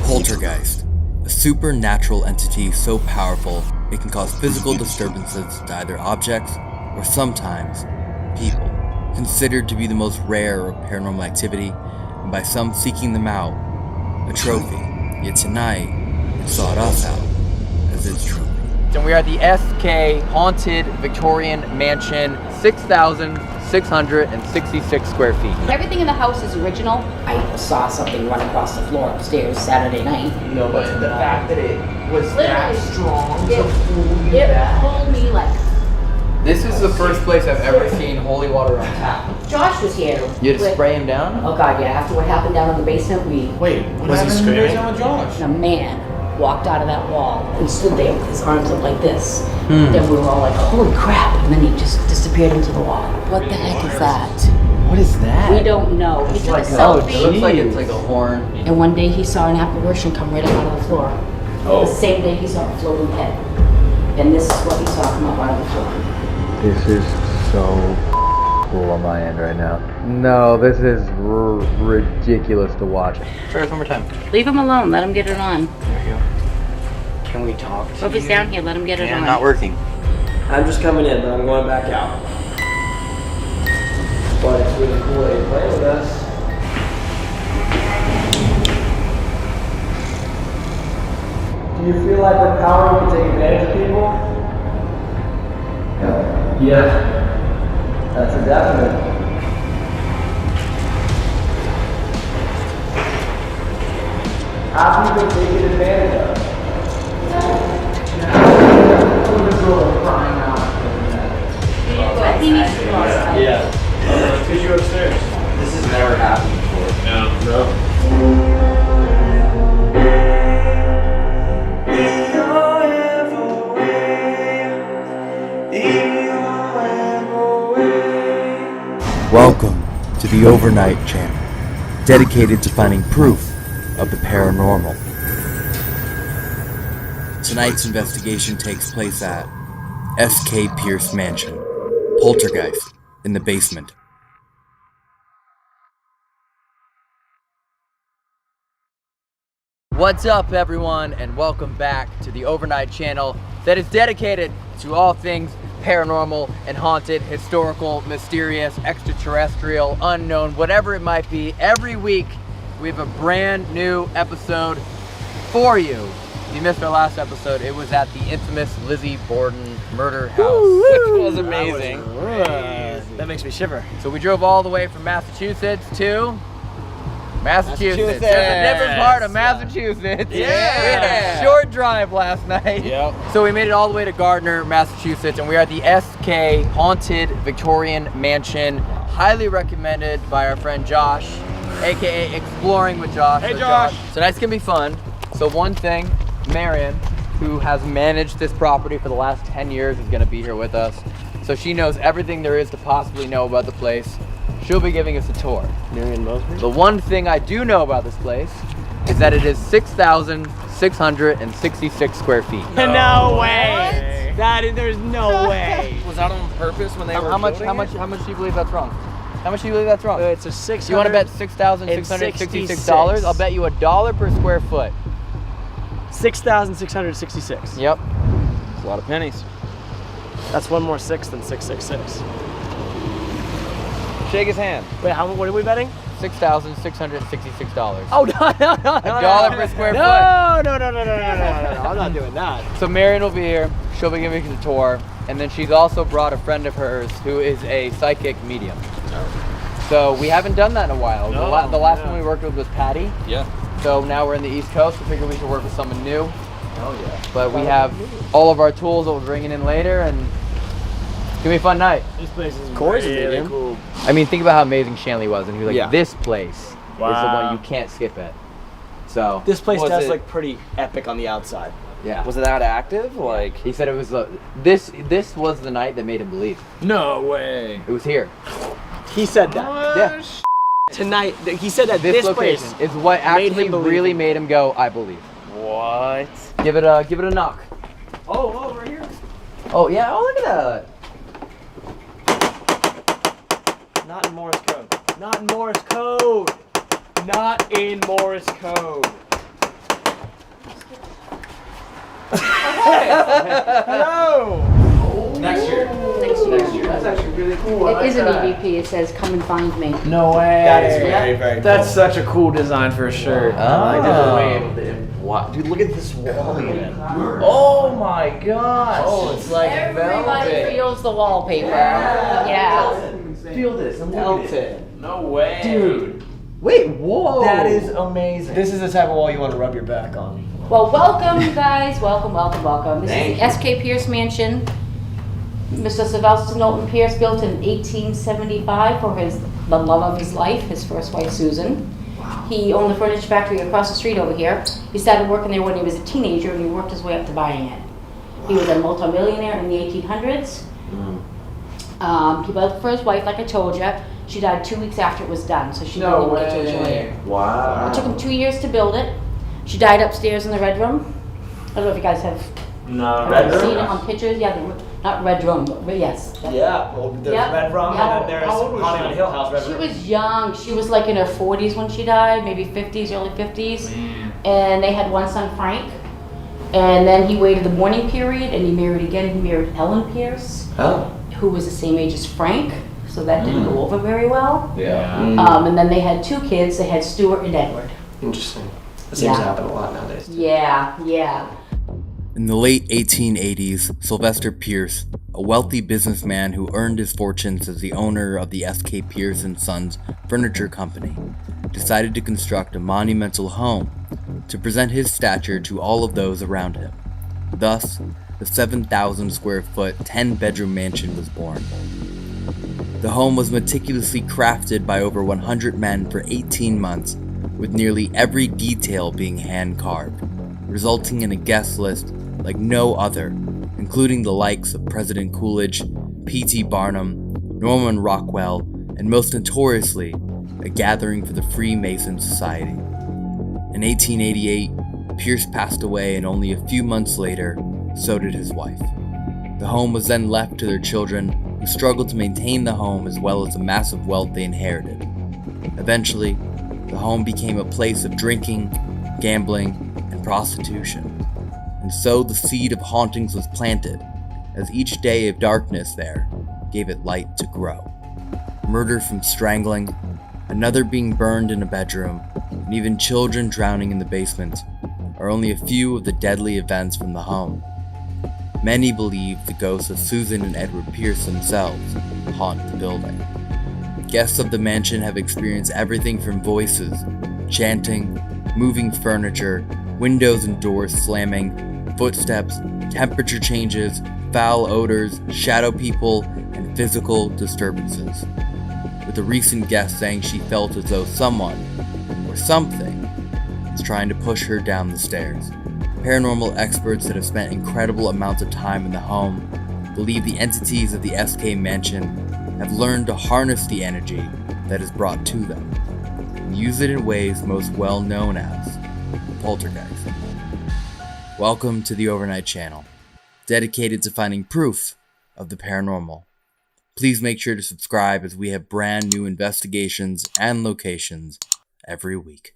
Poltergeist, a supernatural entity so powerful it can cause physical disturbances to either objects or sometimes people. Considered to be the most rare of paranormal activity, and by some seeking them out, a trophy. Yet tonight, it sought us out as its trophy. And we are at the SK Haunted Victorian Mansion, 6,666 square feet. Everything in the house is original. I saw something run across the floor upstairs Saturday night. No, but the fact that it was that strong to pull you It back. pulled me like... This is the first place I've ever seen holy water on tap. Josh was here. You had to spray him down? Oh God, yeah. After what happened down in the basement, Wait, was he screaming? with Josh? a man walked out of that wall and stood there with his arms up like this. Hmm. Then we were all like, holy crap. And then he just disappeared into the wall. What the heck is that? What is that? We don't know. He took a Oh, it selfie. looks like it's like a horn. And one day he saw an apparition come right up out of the floor. Oh. The same day he saw a floating head. And this is what he saw come up out of the floor. This is so cool on my end right now. No, this is ridiculous to watch. Try it one more time. Leave him alone. Let him get it on. There you go. Can we talk to Well, if he's down here, let him get it on. not working. I'm just coming in, but I'm going back out. But it's really cool that you're playing with us. Do you feel like with power you can take advantage of people? Yeah. That's a definite. How have you been taken advantage of? I think he's lost. Yeah. Because you're upstairs. This has never happened before. No. Welcome to the Overnight Channel, dedicated to finding proof of the paranormal. Tonight's investigation takes place at S.K. Pierce Mansion, Poltergeist in the basement. What's up, everyone, and welcome back to the Overnight Channel that is dedicated to all things paranormal and haunted, historical, mysterious, extraterrestrial, unknown, whatever it might be. Every week, we have a brand new episode for you. If you missed our last episode, it was at the infamous Lizzie Borden murder house, which was amazing. That makes me shiver. So we drove all the way from Massachusetts to Massachusetts. There's a different part of Massachusetts. Yeah. We had a short drive last night. Yep. So we made it all the way to Gardner, Massachusetts, and we are at the SK Haunted Victorian Mansion. Highly recommended by our friend Josh, aka Exploring with Josh. Hey, So Josh. Tonight's gonna be fun. So one thing, Marion, who has managed this property for the last 10 years, is gonna be here with us. So she knows everything there is to possibly know about the place. She'll be giving us a tour. Marion Mosby? The one thing I do know about this place is that it is 6,666 square feet. No way! There's no way. Was that on purpose when they were How much building do you believe that's wrong? How much do you believe that's wrong? It's a 600. You want to bet $6,666? I'll bet you $1 per square foot. 6,666. Yep. It's a lot of pennies. That's one more 6 than 666. Shake his hand. Wait, what are we betting? $6,666. Oh, no. $1 per square foot. No. I'm not doing that. So Marion will be here. She'll be giving us a tour. And then she's also brought a friend of hers who is a psychic medium. So we haven't done that in a while. No, the last one we worked with was Patty. Yeah. So now we're in the East Coast. We figured we should work with someone new. Oh yeah. But we have all of our tools that we're bringing in later, and it's gonna be a fun night. This place is really cool. I mean, think about how amazing Shanley was, and he was like, Yeah. this place is the Wow. one you can't skip it. So This place Was does it- look pretty epic on the outside. yeah. Was it that active? Like. He said it was this was the night that made him believe. No way. It was here. He said that. Yeah. Tonight, he said that This this location place is what made actually him believe really it. made him go, I believe. What? Give it a knock. Oh, right here. Oh yeah. Oh, look at that. Not in Morse code. Not in Morse code. Not in Morse code. Hello. Next year. Next year. That's actually really cool. It is an EVP. It says, "Come and find me." No way. That is very cool. That's such a cool design for a shirt. I did Oh. the way wow. Dude, look at this wall again. Oh my gosh. Oh, it's like Everybody velvet. feels the wallpaper. Yeah. Feel this. I'm Elton. No way. Dude. Wait, whoa. That is amazing. This is the type of wall you want to rub your back on. Well, welcome, you guys. Welcome, welcome, welcome. This Thank is the S.K. Pierce Mansion. Mr. Sylvester Knowlton Pierce built in 1875 for the love of his life, his first wife, Susan. He owned the furniture factory across the street over here. He started working there when he was a teenager, and he worked his way up to buying it. He was a multimillionaire in the 1800s. He built it for his wife, like I told you. She died 2 weeks after it was done, so she didn't even get to enjoy it. Wow. It took him 2 years to build it. She died upstairs in the red room. I don't know if you guys have seen it on pictures. Yeah, not red room, but yes. Yeah. Well, there's Yep. Red Rum, Yep. and then there's Hollywood Hill House Red She Room. was young. She was like in her 40s when she died, maybe 50s, early 50s. And they had one son, Frank. And then he waited the mourning period, and he married again. He married Ellen Pierce, Oh. who was the same age as Frank. So that didn't go over very well. Yeah. And then they had 2 kids. They had Stuart and Edward. Interesting. That seems to Yeah. happen a lot nowadays. Yeah. In the late 1880s, Sylvester Pierce, a wealthy businessman who earned his fortunes as the owner of the S.K. Pierce & Sons Furniture Company, decided to construct a monumental home to present his stature to all of those around him. Thus, the 7,000 square foot, 10-bedroom mansion was born. The home was meticulously crafted by over 100 men for 18 months, with nearly every detail being hand-carved, resulting in a guest list like no other, including the likes of President Coolidge, P.T. Barnum, Norman Rockwell, and most notoriously, a gathering for the Freemason Society. In 1888, Pierce passed away, and only a few months later, so did his wife. The home was then left to their children, who struggled to maintain the home as well as the massive wealth they inherited. Eventually, the home became a place of drinking, gambling, and prostitution. And so the seed of hauntings was planted, as each day of darkness there gave it light to grow. Murder from strangling, another being burned in a bedroom, and even children drowning in the basement are only a few of the deadly events from the home. Many believe the ghosts of Susan and Edward Pierce themselves haunt the building. Guests of the mansion have experienced everything from voices, chanting, moving furniture, windows and doors slamming, footsteps, temperature changes, foul odors, shadow people, and physical disturbances. With a recent guest saying she felt as though someone, or something, was trying to push her down the stairs. Paranormal experts that have spent incredible amounts of time in the home believe the entities of the SK Mansion have learned to harness the energy that is brought to them and use it in ways most well known as Poltergeist. Welcome to the Overnight Channel, dedicated to finding proof of the paranormal. Please make sure to subscribe as we have brand new investigations and locations every week.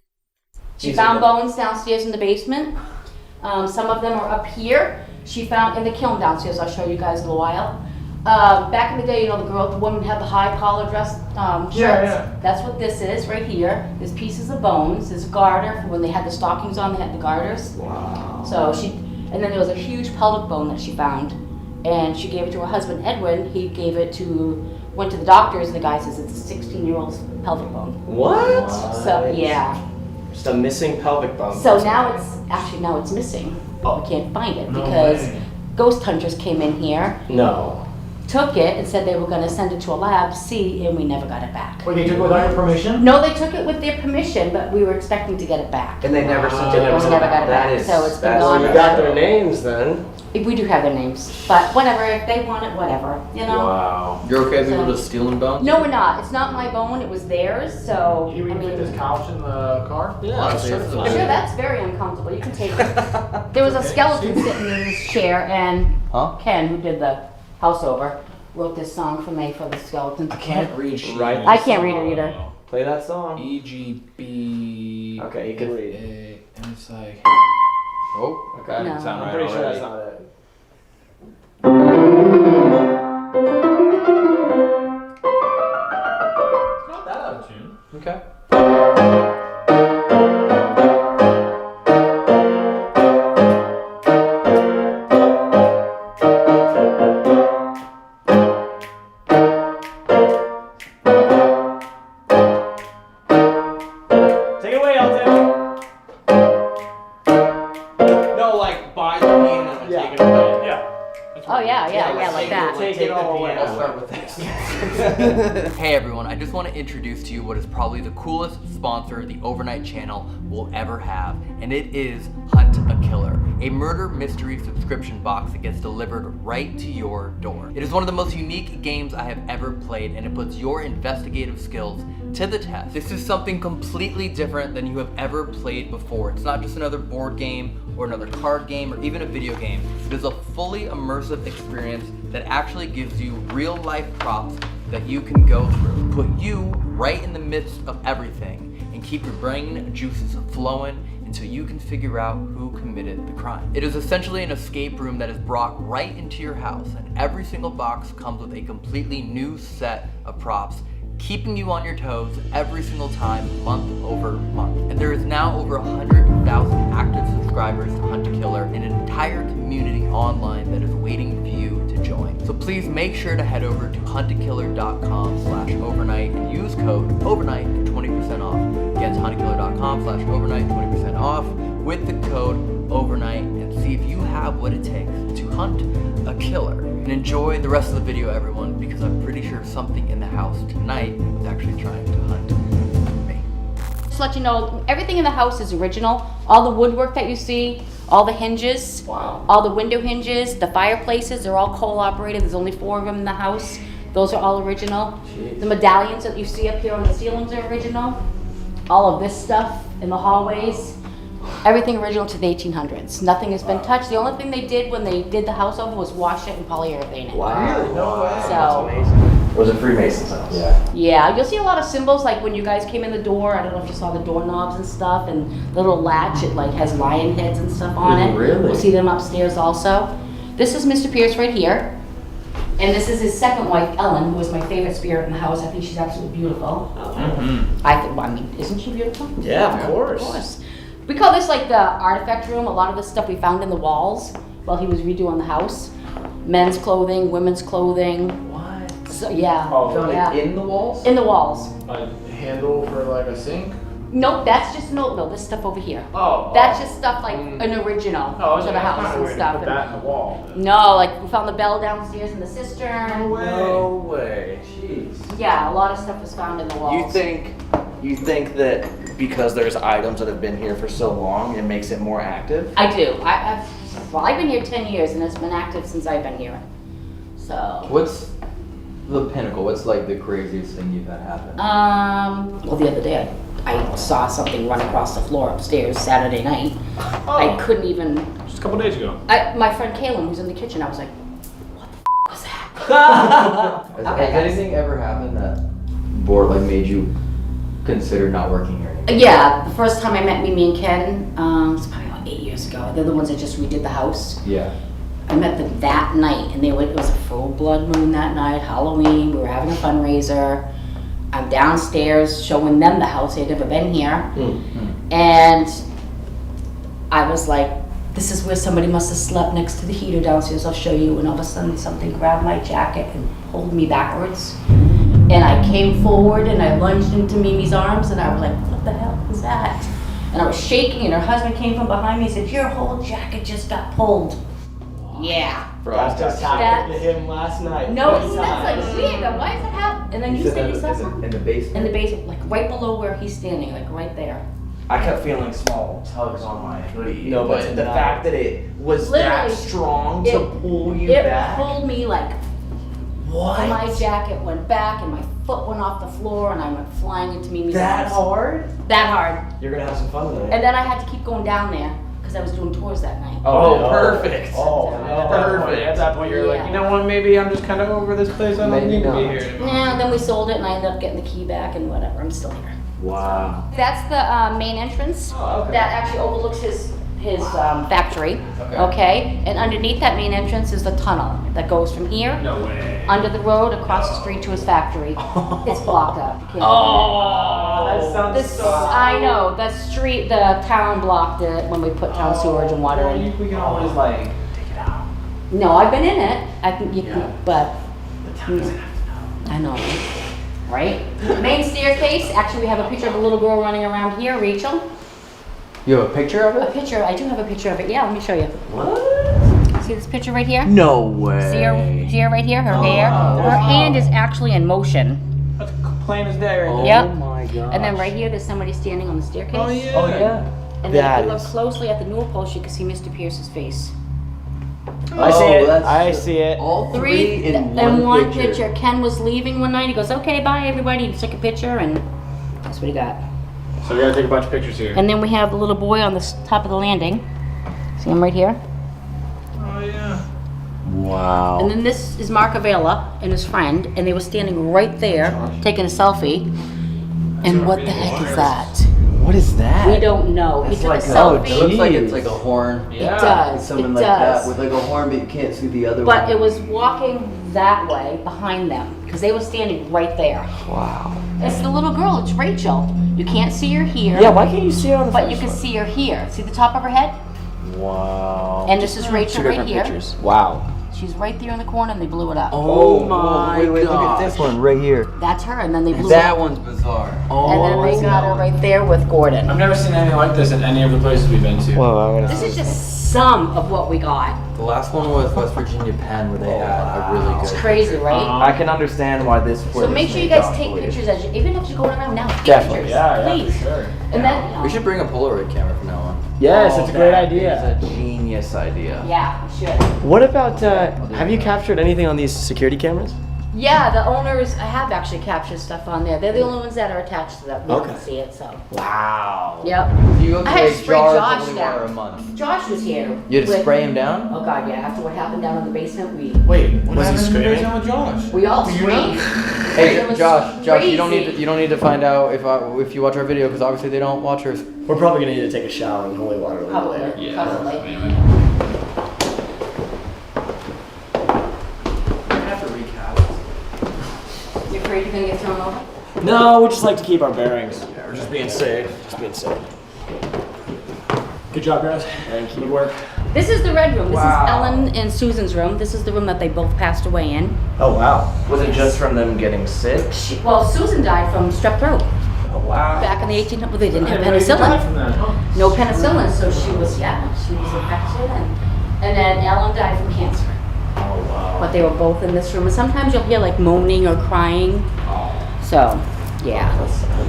She found bones downstairs in the basement. Some of them are up here. She found in the kiln downstairs. I'll show you guys in a while. Back in the day, you know, the woman had the high collar dress shirts. Yeah. That's what this is right here. There's pieces of bones. There's a garter for when they had the stockings on. They had the garters. Wow. So and then there was a huge pelvic bone that she found, and she gave it to her husband Edwin. He went to the doctors, and the guy says it's a 16-year-old's pelvic bone. What? So yeah. Just a missing pelvic bone. So now it's missing. We can't find it because ghost hunters came in here, No. took it, and said they were going to send it to a lab, see, and we never got it back. Wait, they took it without your permission? No, they took it with their permission, but we were expecting to get it back. And they never sent We never got it back, so it's been Well, gone. you got their names then. We do have their names, but whatever, if they want it, whatever, you know? Wow. You're okay with So- people just stealing bones? No, we're not. It's not my bone, it was theirs, so, Can you I even fit this mean, couch in the car? Yeah, Sure. sure, that's very uncomfortable. You can take it. There was a skeleton sitting in this chair, and Huh? Ken, who did the house over, wrote this song for me for the skeleton. I can't read shit. Right. I can't read it either. Play that song. EGB. Okay, you can read. And it's like. Oh, Okay. No. Sound I'm right pretty sure already. that's not it. Not that out of tune. Okay. Take it away, Elton. No, like by the piano and take it away. Yeah. Oh yeah, like that. Take it all away. I'll start with this. Hey everyone, I just want to introduce to you what is probably the coolest sponsor the Overnight channel will ever have, and it is Hunt a Killer, a murder mystery subscription box that gets delivered right to your door. It is one of the most unique games I have ever played, and it puts your investigative skills to the test. This is something completely different than you have ever played before. It's not just another board game or another card game or even a video game. It is a fully immersive experience that actually gives you real life props that you can go through, put you right in the midst of everything, and keep your brain juices flowing until you can figure out who committed the crime. It is essentially an escape room that is brought right into your house, and every single box comes with a completely new set of props, keeping you on your toes every single time, month over month. And there is now over 100,000 active subscribers to Hunt a Killer, an entire community online that is waiting for you to join. So please make sure to head over to huntakiller.com/overnight and use code overnight for 20% off. Again, it's huntakiller.com/overnight, 20% off with the code overnight, and see if you have what it takes to hunt a killer. And enjoy the rest of the video, everyone, because I'm pretty sure something in the house tonight was actually trying to hunt me. Just to let you know, everything in the house is original. All the woodwork that you see, all the hinges, all the window hinges, the fireplaces, they're all coal operated. There's only 4 of them in the house. Those are all original. The medallions that you see up here on the ceilings are original. All of this stuff in the hallways, everything original to the 1800s. Nothing has been touched. The only thing they did when they did the house over was wash it and polyurethane it. Wow. Really? No way. So, It was a Freemason's house. yeah, you'll see a lot of symbols, like when you guys came in the door, I don't know if you saw the doorknobs and stuff, and the little latch, it like has lion heads and stuff on it. Really? We'll see them upstairs also. This is Mr. Pierce right here. And this is his second wife, Ellen, who is my favorite spirit in the house. I think she's absolutely beautiful. I mean, isn't she beautiful? Yeah, of course. Of course. We call this like the artifact room. A lot of the stuff we found in the walls while he was redoing the house. Men's clothing, women's clothing. What? So, yeah. Oh, yeah. in the walls? In the walls. A handle for like a sink? Nope, that's just no, this stuff over here. Oh. That's just stuff like an original to the house and stuff. Put that in the wall. No, like we found the bell downstairs in the cistern. No way. Jeez. Yeah, a lot of stuff was found in the walls. You think that because there's items that have been here for so long, it makes it more active? I do. I've been here 10 years and it's been active since I've been here. So. What's the pinnacle? What's like the craziest thing you've had happen? Well, the other day I saw something run across the floor upstairs Saturday night. I couldn't even. Just a couple days ago. My friend Kaylin, who's in the kitchen, I was like, what the was that? Has Okay, guys. anything ever happened that made you consider not working here anymore? Yeah, the first time I met Mimi and Ken, it was probably about 8 years ago. They're the ones that just redid the house. Yeah. I met them that night, and it was a full blood moon that night, Halloween. We were having a fundraiser. I'm downstairs showing them the house. They'd never been here. And I was like, this is where somebody must have slept next to the heater downstairs. I'll show you. And all of a sudden, something grabbed my jacket and pulled me backwards. And I came forward and I lunged into Mimi's arms, and I was like, what the hell was that? And I was shaking, and her husband came from behind me and said, your whole jacket just got pulled. Yeah. That just happened to him last night. No, that's like weird. Why is that happening? And then you said you saw something? In the basement? In the basement, like right below where he's standing, like right there. I kept feeling small tugs on my hoodie. No, but the fact that it was that Literally, strong to pull you back. It pulled me like, What? and my jacket went back and my foot went off the floor and I went flying into Mimi's That arms. hard? That hard. You're gonna have some fun tonight. And then I had to keep going down there because I was doing tours that night. Oh, perfect. Oh, Perfect. At that point, you're like, you know what? Maybe I'm just kind of over this place. I don't Maybe need to be not. here anymore. Yeah, then we sold it and I ended up getting the key back and whatever. I'm still here. Wow. That's the main entrance. Oh, okay. That actually overlooks his factory, okay? And underneath that main entrance is the tunnel that goes from here, No way. under the road, across the street to his factory. It's blocked up. You can't That sounds This, so. I know, the street, the town blocked it when we put town sewage and water in. We can always like take it out. No, I've been in it. I can, you can, but The town doesn't have to know. I know, right? Main staircase. Actually, we have a picture of a little girl running around here, Rachel. You have a picture of A it? picture. I do have a picture of it. Yeah, let me show you. What? See this picture right here? No way. See her right here? Her hair. Her hand is actually in motion. That's plain as day right Yep. Oh my god. And then right here, there's somebody standing on the staircase. Oh yeah. Oh yeah. And then That if you look is- closely at the newel post, you can see Mr. Pierce's face. I see it. that's I just- see it. All Three in and one picture. picture. Ken was leaving one night. He goes, "Okay, bye everybody." He took a picture, and that's what he got. So we gotta take a bunch of pictures here. And then we have the little boy on the top of the landing. See him right here? Oh yeah. Wow. And then this is Mark Avila and his friend, and they were standing right there taking a selfie. And what the heck is that? What is that? We don't know. He It's took like a a- selfie. It looks like it's like a horn. Yeah. It does. Something It like does. that with like a horn, but you can't see the other But one. it was walking that way behind them because they were standing right there. Wow. It's the little girl. It's Rachel. You can't see her here. Yeah, why can't you see it on the But first you can one? see her here. See the top of her head? Wow. And this is Rachel right here. Wow. She's right there in the corner, and they blew it up. Oh my wait, god. look at this one right here. That's her, and then they blew it That up. one's bizarre. And then they got her right there with Gordon. I've never seen anything like this in any of the places we've been to. Whoa, I'm gonna This is just some of what we got. The last one was West Virginia Penn, where they had a really good. It's crazy, right? I can understand why this. So make sure you guys take pictures as you, even if you're going around now. Take Definitely. pictures, Yeah, please. for sure. And then, you know, We should bring a Polaroid camera from now on. Yes, it's a great idea. It's a genius idea. yeah, we should. What about? Have you captured anything on these security cameras? Yeah, the owners, I have actually captured stuff on there. They're the only ones that are attached to that. We Okay. don't see it, so. Wow. Yep. You go I had to to spray jars Josh only down. water a month. Josh was here. You had to with- spray him down? Oh god, yeah. After what happened down in the basement, Wait, what Was he happened screaming? with Josh? we all screamed. Hey, It was Josh, you don't need crazy. to, you don't need to find out if you watch our video because obviously they don't watch ours. We're probably gonna need to take a shower in holy water later. Probably. Probably. Anyway. You afraid you're gonna get thrown over? No, we just like to keep our bearings. We're just being safe. Just being safe. Good job, guys. Thank you. Good work. This is the red room. This Wow. is Ellen and Susan's room. This is the room that they both passed away in. Oh wow. Was it just from them getting sick? Well, Susan died from strep throat Oh wow. back in the 1800s. Well, they didn't have I didn't know you died penicillin. from that, huh? No penicillin, so she was infected, and then Ellen died from cancer. Oh wow. But they were both in this room, and sometimes you'll hear like moaning or crying. So, yeah.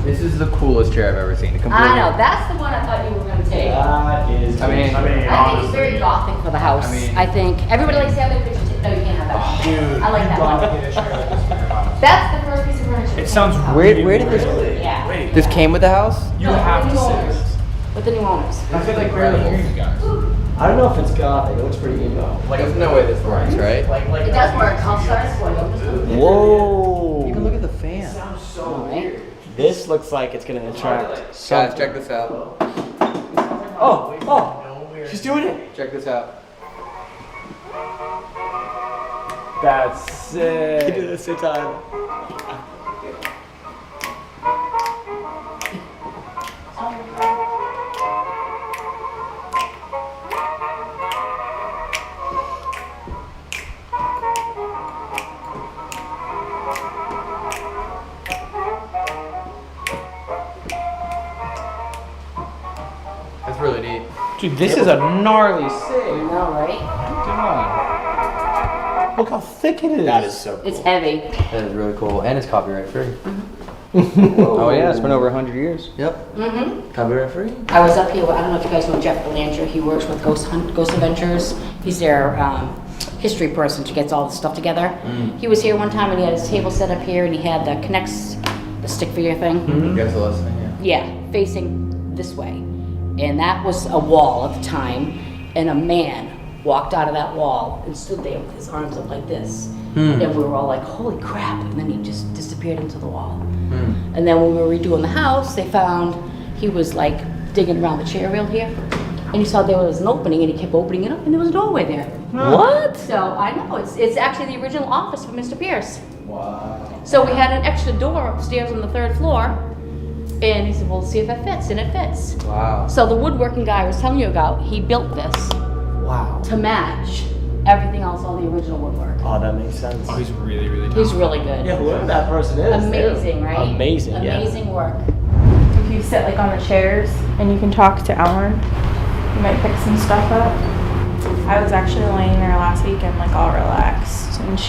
This is the coolest chair I've ever seen. I know, that's the one I thought you were gonna take. That is. I mean, I think it's very gothic for the house. I mean- I think everybody likes to have their picture. No, you can't have that. Dude. I like that one. That's the first piece of furniture. It sounds Where did this? Yeah. Wait. This came with the house? You No, have with to the new say owners. this. With the new owners. I feel like barely hear you guys. I don't know if it's gothic. It looks pretty emo. There's no way this works, right? It does work. I'll start it for you. Whoa. Even look at the fan. Alright. This looks like it's gonna attract. Guys, Something. check this out. Oh. She's doing it. Check this out. That's sick. You do this at the same time. That's really neat. Dude, this is a gnarly You sig. know, right? God. Look how thick it is. That is so cool. It's heavy. That is really cool, and it's copyright free. Oh yeah, it's been over 100 years. Yep. Mm-hmm. Copyright free. I was up here, I don't know if you guys know Jeff Belanger. He works with Ghost Adventures. He's their history person to get all the stuff together. He was here one time and he had his table set up here and he had the connects, the stick figure thing. You guys are listening, yeah. Yeah, facing this way. And that was a wall at the time. And a man walked out of that wall and stood there with his arms up like this. And we were all like, holy crap. And then he just disappeared into the wall. And then when we were redoing the house, they found he was like digging around the chair rail here. and he saw there was an opening, and he kept opening it up, and there was a doorway there. What? So I know it's actually the original office for Mr. Pierce. Wow. So we had an extra door upstairs on the 3rd floor, and he said, "Well, see if it fits," and it fits. Wow. So the woodworking guy I was telling you about, he built this to match everything else, all the original woodwork. Oh, that makes sense. Oh, he's really, really good. He's really good. Yeah, whoever that person is. Amazing, right? Amazing, yeah. Amazing work. If you sit like on the chairs and you can talk to Ellen, you might pick some stuff up. I was actually laying there last week and like all relaxed, and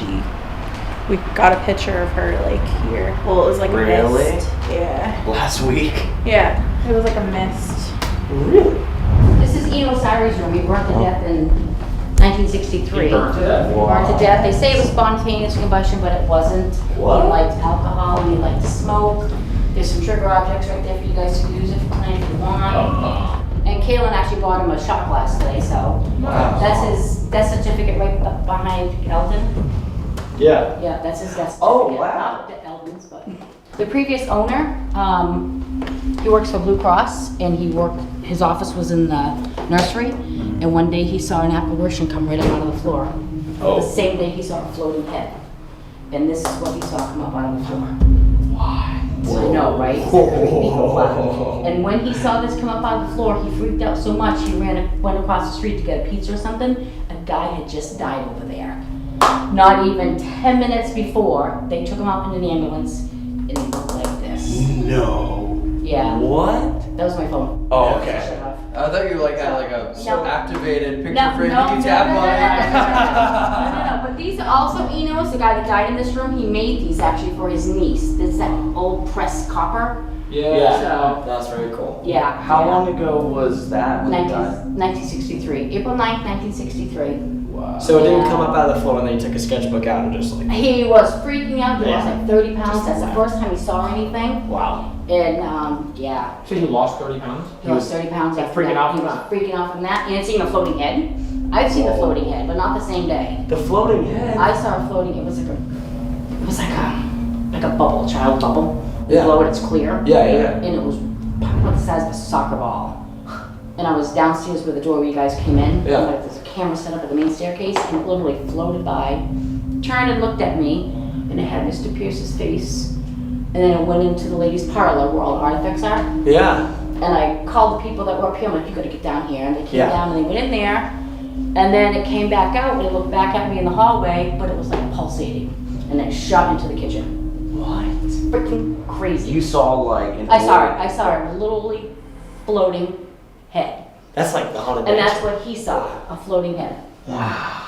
we got a picture of her like here. Well, it was like a Really? mist. Yeah. Last week. Yeah, it was like a mist. Really? This is Eno Sari's room. He burnt to death in 1963. Burnt to death? Burnt to death. They say it was spontaneous combustion, but it wasn't. What? He liked alcohol and he liked to smoke. There's some trigger objects right there for you guys to use if you want. And Kaylin actually bought him a shot glass today, so that's his death certificate right behind Elton. Yeah. Yeah, that's his death certificate. Oh, wow. Not the Elton's, but the previous owner, he works for Blue Cross, and his office was in the nursery, and one day he saw an apparition come right up out of the floor. The same day he saw a floating head, and this is what he saw come up out of the floor. Why? I know, right? It's creepy. Wow. And when he saw this come up out of the floor, he freaked out so much he went across the street to get a pizza or something. A guy had just died over there. Not even 10 minutes before, they took him out in an ambulance, and he looked like this. No. Yeah. What? That was my phone. Oh, okay. Shut off. I thought you were like had like a No. activated picture No, frame no, you no, could tap no, on. no. But these are also Enos, the guy that died in this room. He made these actually for his niece. This is that old pressed copper. Yeah. So, That's very cool. yeah. How long ago was that when he died? 1963. April 9th, 1963. Wow. So it didn't come up out of the floor and then you took a sketchbook out and just like. He was freaking out. He lost Yeah. like 30 pounds. That's the first time he saw anything. Wow. And yeah, So you lost 30 pounds? he lost 30 pounds like, after freaking that. out He from was that. freaking out from that. You had seen a floating head? I've seen the floating head, but not the same day. The floating head. I saw a floating. It was like a bubble, child bubble. You Yeah. blow it, it's clear. Yeah, yeah. And it was about the size of a soccer ball. And I was downstairs where the door where you guys came in. Yeah. And there's a camera set up at the main staircase, and it literally floated by, turned and looked at me, and it had Mr. Pierce's face. And then it went into the ladies' parlor where all the artifacts are. Yeah. And I called the people that were up here. I'm like, you gotta get down here. And they came Yeah. down and they went in there. And then it came back out and it looked back at me in the hallway, but it was like pulsating. And then it shot into the kitchen. What? It's freaking crazy. You saw like an I saw a literally floating head. That's like the haunted And mansion. that's what he saw, a floating head. Wow.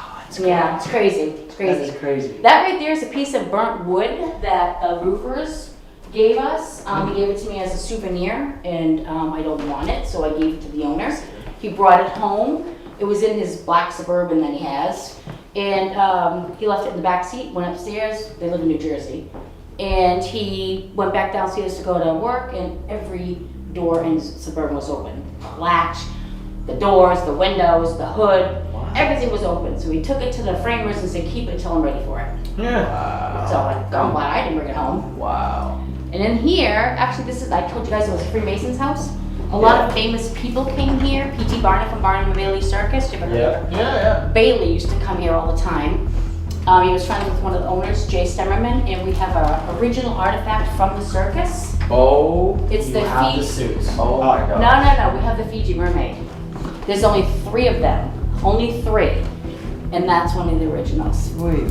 Yeah, it's crazy. It's That crazy. is crazy. That right there is a piece of burnt wood that roofers gave us. He gave it to me as a souvenir, and I don't want it, so I gave it to the owner. He brought it home. It was in his black Suburban that he has, and he left it in the back seat, went upstairs. They live in New Jersey. And he went back downstairs to go to work, and every door in his Suburban was open. The latch, the doors, the windows, the hood, everything was open. So he took it to the framers and said, keep it until I'm ready for it. Yeah. So I'm glad I didn't bring it home. Wow. And in here, actually I told you guys it was a Freemason's house. A lot of famous people came here. P.T. Barnum from Barnum and Bailey Circus. You ever heard of him? Yeah. Bailey used to come here all the time. He was friends with one of the owners, Jay Stemmerman, and we have an original artifact from the circus. Oh. It's the have the Fiji. suits. Oh my God. No, we have the Fiji mermaid. There's only 3 of them. Only 3. And that's one of the originals. Wait.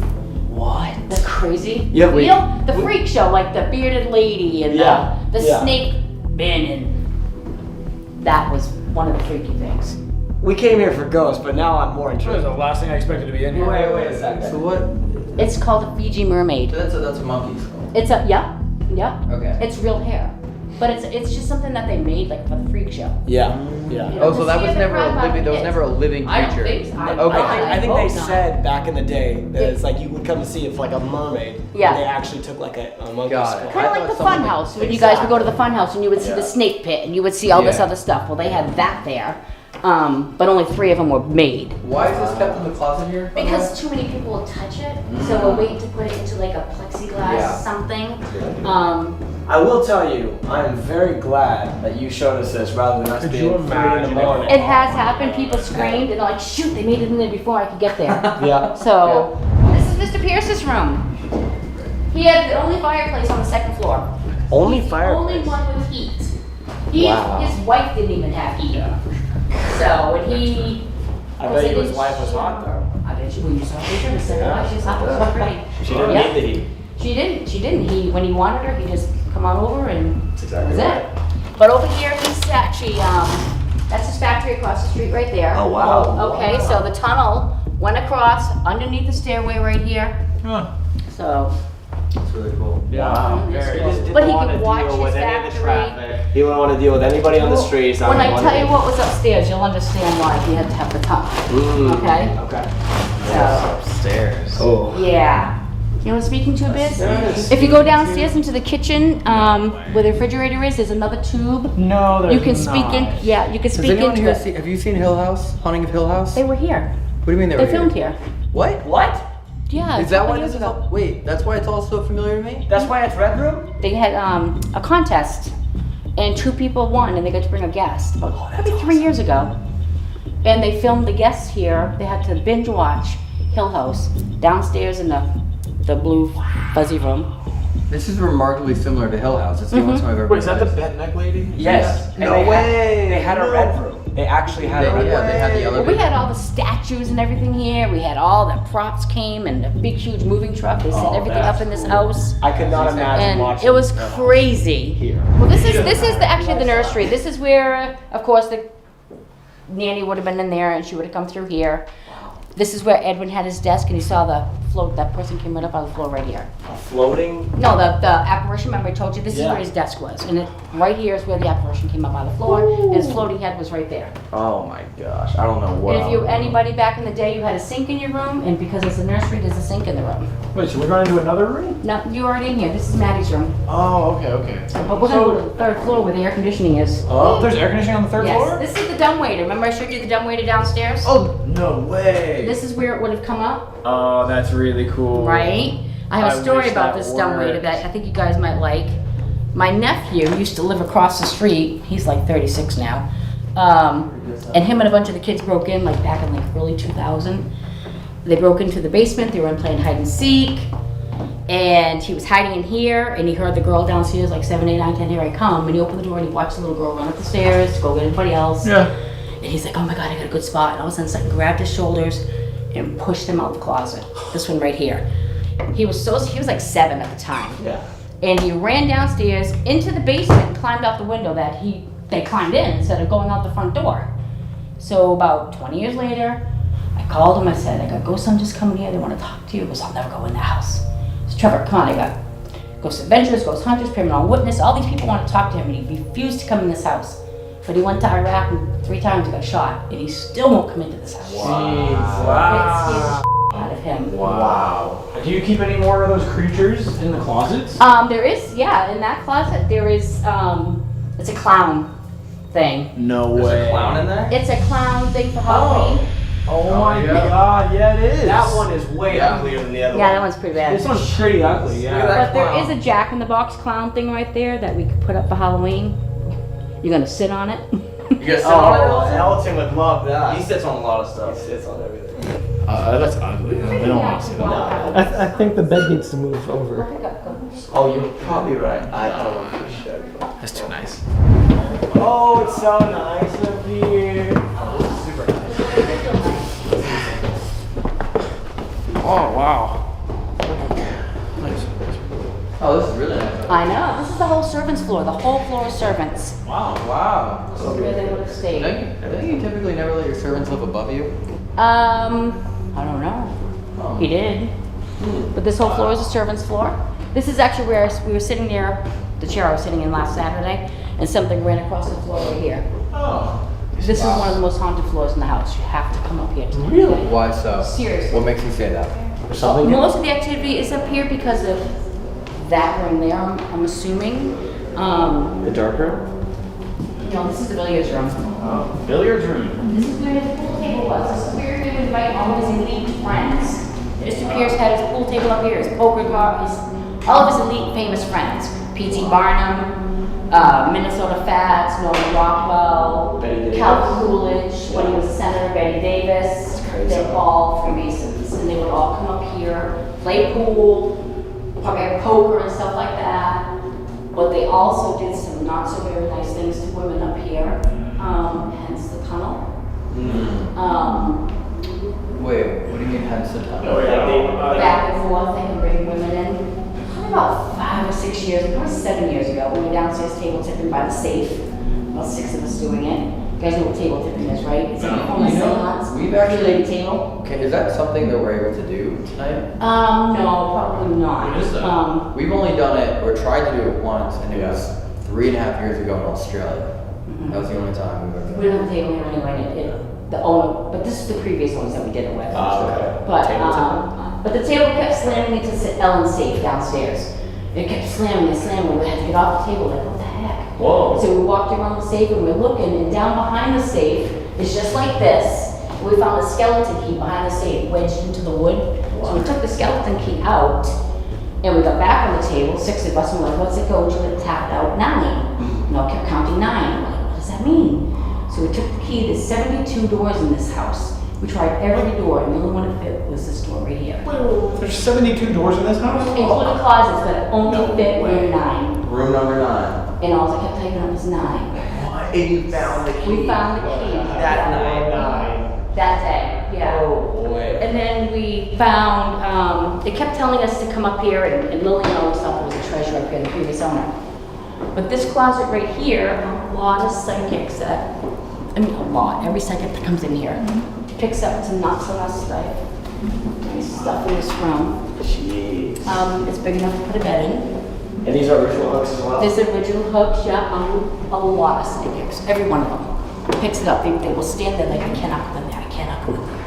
What? That's crazy. Yeah, You know, the freak show, like the bearded lady and Yeah, the yeah. snake bin, and that was one of the freaky things. We came here for ghosts, but now I'm more That was interested. the last thing I expected to be in here. Wait a second. So what? It's called a Fiji mermaid. That's a monkey skull. It's a, yeah. Okay. It's real hair. But it's just something that they made like for the freak show. Yeah. You Yeah. know, Oh, to so that see was if it never brought a back living. That was kids. never a living I don't creature. think so. Okay. I think they hope not. said back in the day that it's like you would come to see it for like a mermaid. Yeah. And they actually took like a monkey Got skull. it. Kind I of like thought the someone fun like- house when you guys would go to the fun house and you would see Yeah. the snake pit and you would see all this Yeah. other stuff. Well, they had that there, but only 3 of them were made. Why is this kept in the closet here? by the way? Because too many people will touch it, so we're waiting to put it into like a plexiglass Yeah. something. I will tell you, I am very glad that you showed us this rather than us being 3 in the morning. It has happened. People screamed and they're like, shoot, they made it in there before I could get there. Yeah. So, this is Mr. Pierce's room. He had the only fireplace on the 2nd floor. Only He's the fireplace? only one with heat. Wow. His wife didn't even have heat. So, when he... I bet you his wife was hot though. I bet you when you saw the picture, he said, oh, she's hot, she's pretty. She didn't Yeah. need the heat. She didn't. When he wanted her, he just come on over and That's exactly that's it. But over here, he's actually, that's his factory across the street right there. Oh, wow. Okay, so the tunnel went across underneath the stairway right here. So, It's really cool. Wow. He just didn't but he want could to watch deal his with any of the factory. traffic. He wouldn't want to deal with anybody on the streets. When I tell you what was upstairs, you'll understand why he had to have the tunnel. Okay? Okay. So, Upstairs. Oh. yeah. You know what I'm speaking to a bit? Yes. If you go downstairs into the kitchen, where the refrigerator is, there's another tube. No, there's You can speak in, yeah, you can Has speak anyone into here it. have you seen Hill House? Haunting of Hill House? They were here. What do you mean they were They filmed here. What? What? Yeah. Is a that couple why years this is ago. all, wait, that's why it's all so familiar to me? That's why it's Red Room? They had a contest, and 2 people won, and they got to bring a guest. About maybe 3 years ago. And they filmed the guests here. They had to binge watch Hill House downstairs in the blue fuzzy room. This is remarkably similar to Hill House. It's the only time I've ever Wait, is that the realized. bent neck lady? Yes. And No they way. They had a Red Room. They actually had a Red Yeah, Room. they had the Well, elevator. we had all the statues and everything here. We had all the props came and the big huge moving truck. They set Oh, everything up that's in this cool. house. I could not imagine And watching it was Red Room crazy. here. Well, this is actually the nursery. This is where, of course, the nanny would have been in there, and she would have come through here. This is where Edwin had his desk, and he saw the float. That person came right up on the floor right here. Floating. No, the apparition. Remember, I told you this is Yeah. where his desk was, and right here is where the apparition came up on the floor. And his floating head was right there. Oh my gosh, I don't know what. And if you anybody back in the day, you had a sink in your room, and because it's a nursery, there's a sink in the room. Wait, so we're going into another room? No, you're already in here. This is Maddie's room. Oh, okay. But we're gonna go to the 3rd floor where the air conditioning is. Oh, there's air conditioning on the 3rd Yes, floor? this is the dumbwaiter. Remember I showed you the dumbwaiter downstairs? Oh, no way. This is where it would have come up, Oh, that's really cool. right? I have I a story wish about that this dumbwaiter worked. that I think you guys might like. My nephew used to live across the street. He's like 36 now. And him and a bunch of the kids broke in like back in like early 2000. They broke into the basement. They were playing hide and seek. And he was hiding in here, and he heard the girl downstairs like 7, 8, 9, 10, here I come. And he opened the door and he watched the little girl run up the stairs to go get anybody else. Yeah. And he's like, oh my God, I got a good spot. And all of a sudden, something grabbed his shoulders and pushed him out the closet. This one right here. He was like 7 at the time. Yeah. And he ran downstairs into the basement and climbed out the window that they climbed in instead of going out the front door. So about 20 years later, I called him. I said, I got ghost hunters coming here. They want to talk to you. He goes, I'll never go in the house. I said, Trevor, come on. I got ghost adventurers, ghost hunters, paranormal witness. All these people want to talk to him, and he refused to come in this house. But he went to Iraq and 3 times got shot, and he still won't come into this house. Wow. It scares the out of him. Wow. Do you keep any more of those creatures in the closets? There is, yeah, in that closet there is, it's a clown thing. No There's way. a clown in there? It's a clown thing for Halloween. Oh my God, yeah it is. That one is way uglier than the other Yeah, that one. one's pretty bad. This one's pretty ugly, Look at yeah. that But there clown. is a Jack-in-the-Box clown thing right there that we could put up for Halloween. You're gonna sit on it? You guys sit on it, Oh, Elton? Elton would love that. He sits on a lot of stuff. He sits on everything. That's ugly. They don't want to see that. I think the bed needs to move over. Oh, you're probably right. I don't want to push that. That's too nice. Oh, it's so nice up here. Oh, wow. Oh, this is really nice. I know, this is the whole servants floor. The whole floor is servants. Wow. This is where they would have stayed. Don't you typically never let your servants live above you? I don't know. He did. But this whole floor is a servant's floor. This is actually where we were sitting there, the chair I was sitting in last Saturday, and something ran across the floor right here. Oh. This is one of the most haunted floors in the house. You have to come up here. Really? Why so? Seriously. What makes you say that? Most of the activity is up here because of that room there, I'm assuming. The dark room? No, this is the billiards room. Oh, billiards room. This is where the pool table was. This is where he would invite all of his elite friends. Mr. Pierce had his pool table up here, his poker car, all of his elite famous friends. P.T. Barnum, Minnesota Fats, Norman Rockwell, Calvin Coolidge, when he was a senator, Betty Davis. They're all Freemasons, and they would all come up here, play pool, play poker and stuff like that. But they also did some not so very nice things to women up here, hence the tunnel. Wait, what do you mean hence the tunnel? Back and forth, they can bring women in. Probably about 5 or 6 years, probably 7 years ago, we were downstairs table tipping by the safe. About 6 of us doing it. You guys know what table tipping is, right? It's like a form of seance. We've actually Three-legged table. Okay, is that something that we're able to do tonight? No, probably not. We've only done it, or tried to do it once, and it was 3.5 years ago in Australia. That was the only time we've ever done it. We don't have a table here anyway, the owner, but this is the previous ones that we did it with. Okay. But the table kept slamming into Ellen's safe downstairs. It kept slamming and slamming. We had to get off the table, like, what the heck? Whoa. So we walked around the safe and we're looking, and down behind the safe is just like this. We found a skeleton key behind the safe, wedged into the wood. So we took the skeleton key out, and we got back on the table, 6 of us, and we're like, what's it go? And it tapped out 9. You know, kept counting 9. I'm like, what does that mean? So we took the key. There's 72 doors in this house. We tried every door, and the only one that fit was this door right here. There's 72 doors in this house? Including closets, but it only fit room 9. Room number 9. And all I kept typing up was 9. What? And you found the key? We found the key. That night? That day, yeah. Oh boy. And then we found, they kept telling us to come up here, and Lillian always thought there was a treasure up here, the previous owner. But this closet right here, a lot of psychics that, I mean a lot, every psychic that comes in here picks up some knocks on us stuff. There's stuff in this room. Jeez. It's big enough to put a bed in. And these are original hooks as well? There's original hooks, yeah, a lot of psychics, every one of them picks it up. They will stand there like, I cannot go in there, I cannot go in there.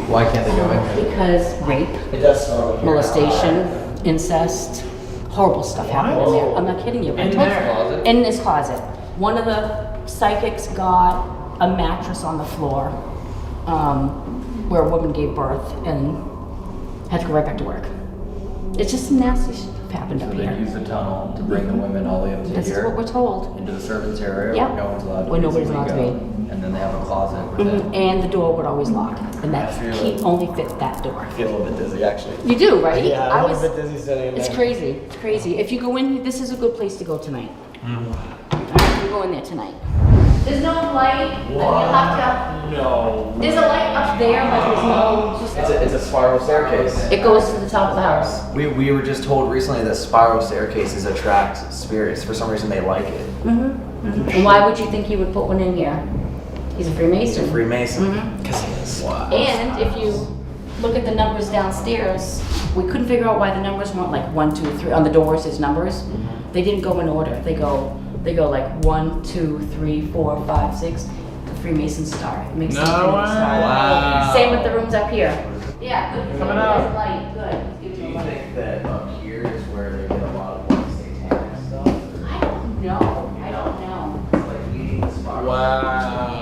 Why can't they go in here? Because rape, It does smell like molestation, incest, horrible stuff happened in there. I'm not kidding you. In their closet? In this closet. One of the psychics got a mattress on the floor where a woman gave birth and had to go right back to work. It's just some nasty stuff happened So up they here. use the tunnel to bring the women all the way up to This is here, what we're told. into the servants area Yep. where no one's allowed to Where nobody's physically allowed to go. And then they have a closet where they- And the door would always lock. And that key only fit that door. I feel a little bit dizzy, actually. You do, right? Yeah, I I'm a was. little bit dizzy sitting in there. It's crazy. It's crazy. If you go in, this is a good place to go tonight. Alright, you go in there tonight. There's no light. You'll have to. No. There's a light up there, but there's no. Just, It's a spiral staircase. it goes to the top of the house. We were just told recently that spiral staircases attract spirits. For some reason, they like it. And why would you think he would put one in here? He's a Freemason. Freemason. Because he is. And if you look at the numbers downstairs, we couldn't figure out why the numbers weren't like 1, 2, 3 on the doors. His numbers, they didn't go in order. They go like 1, 2, 3, 4, 5, 6. The Freemason star. It makes sense. Wow. Same with the rooms up here. Yeah, good. Coming out. Light, good. Gives Do you you light. think that up here is where they get a lot of like satanic stuff? I don't know. I don't know. It's like leading the spiral. Wow.